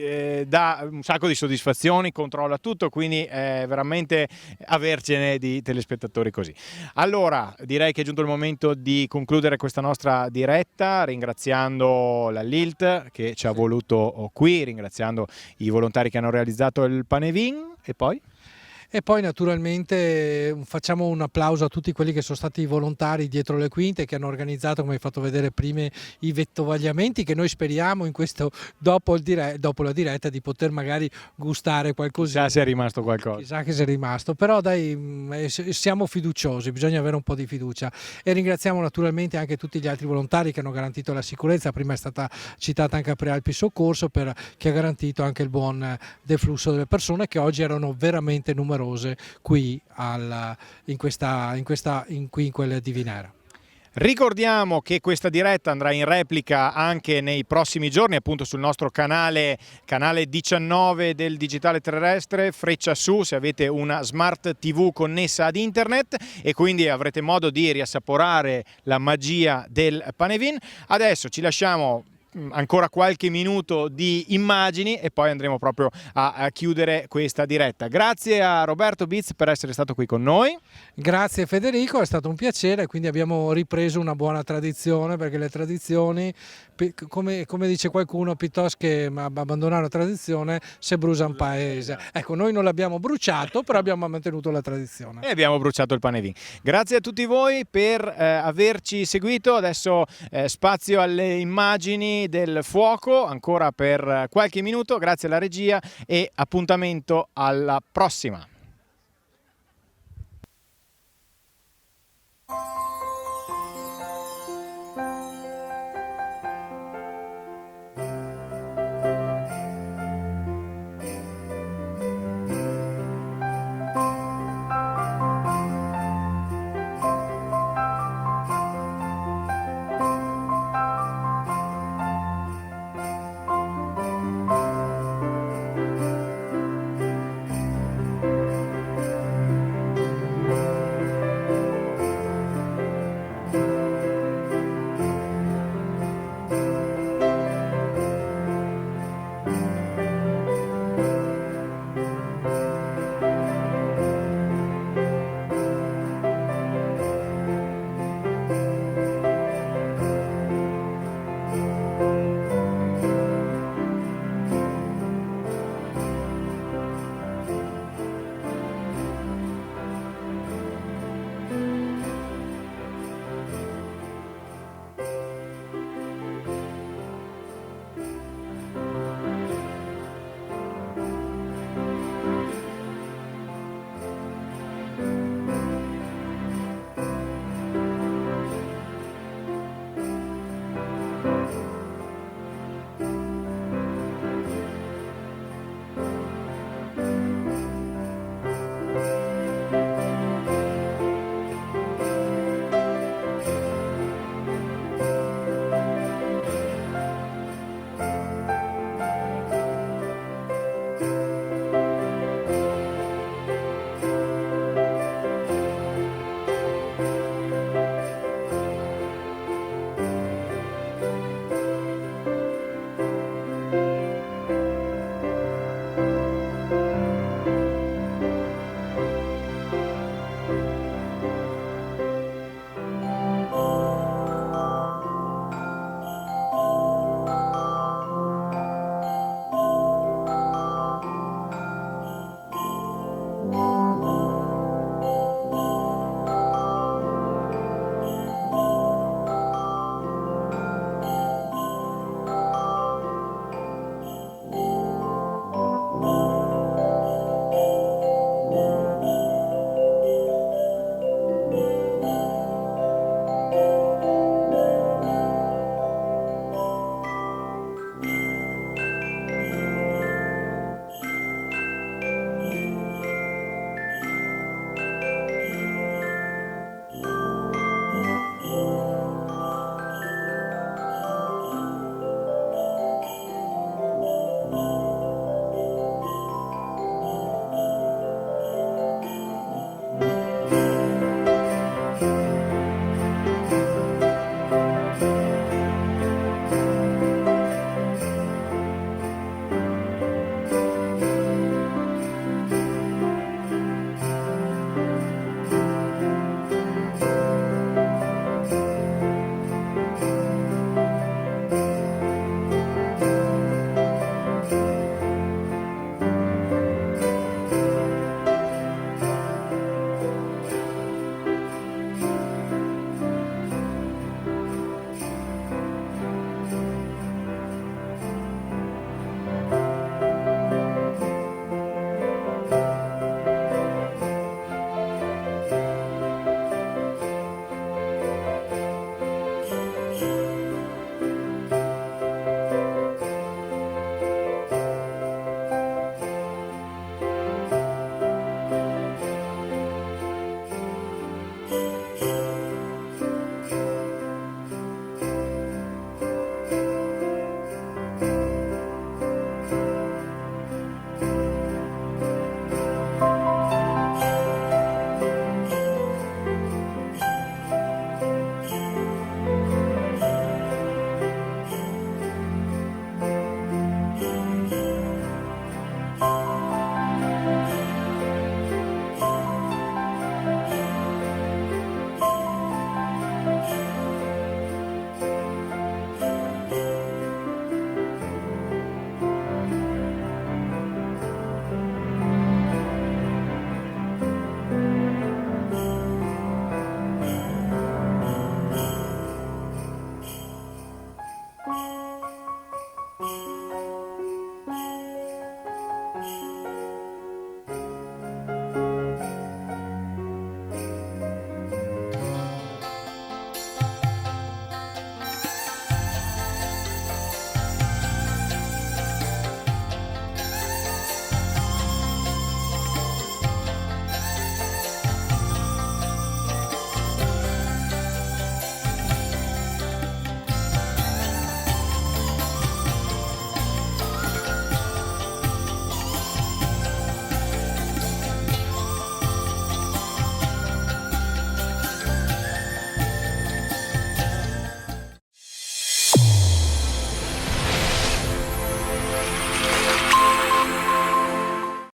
dà un sacco di soddisfazioni, controlla tutto, quindi è veramente avercene di telespettatori così. Allora, direi che è giunto il momento di concludere questa nostra diretta, ringraziando la Lilt che ci ha voluto qui, ringraziando i volontari che hanno realizzato il Panevin, e poi? E poi naturalmente facciamo un applauso a tutti quelli che sono stati volontari dietro le quinte, che hanno organizzato, come hai fatto vedere prima, i vettovagliamenti, che noi speriamo in questo, dopo la diretta, di poter magari gustare qualcosina. Chissà se è rimasto qualcosa. Chissà che sia rimasto, però dai, siamo fiduciosi, bisogna avere un po' di fiducia. E ringraziamo naturalmente anche tutti gli altri volontari che hanno garantito la sicurezza. Prima è stata citata anche Prealpi Soccorso, che ha garantito anche il buon deflusso delle persone, che oggi erano veramente numerose qui in quel di Vinera. Ricordiamo che questa diretta andrà in replica anche nei prossimi giorni, appunto sul nostro canale 19 del digitale terrestre, freccia su se avete una smart TV connessa ad internet, e quindi avrete modo di riassaporare la magia del Panevin. Adesso ci lasciamo ancora qualche minuto di immagini e poi andremo proprio a chiudere questa diretta. Grazie a Roberto Biz per essere stato qui con noi. Grazie Federico, è stato un piacere, quindi abbiamo ripreso una buona tradizione, perché le tradizioni, come dice qualcuno, piuttosto che abbandonare una tradizione se brucia un paese. Ecco, noi non l'abbiamo bruciato, però abbiamo mantenuto la tradizione. E abbiamo bruciato il Panevin. Grazie a tutti voi per averci seguito. Adesso spazio alle immagini del fuoco ancora per qualche minuto. Grazie alla regia e appuntamento alla prossima.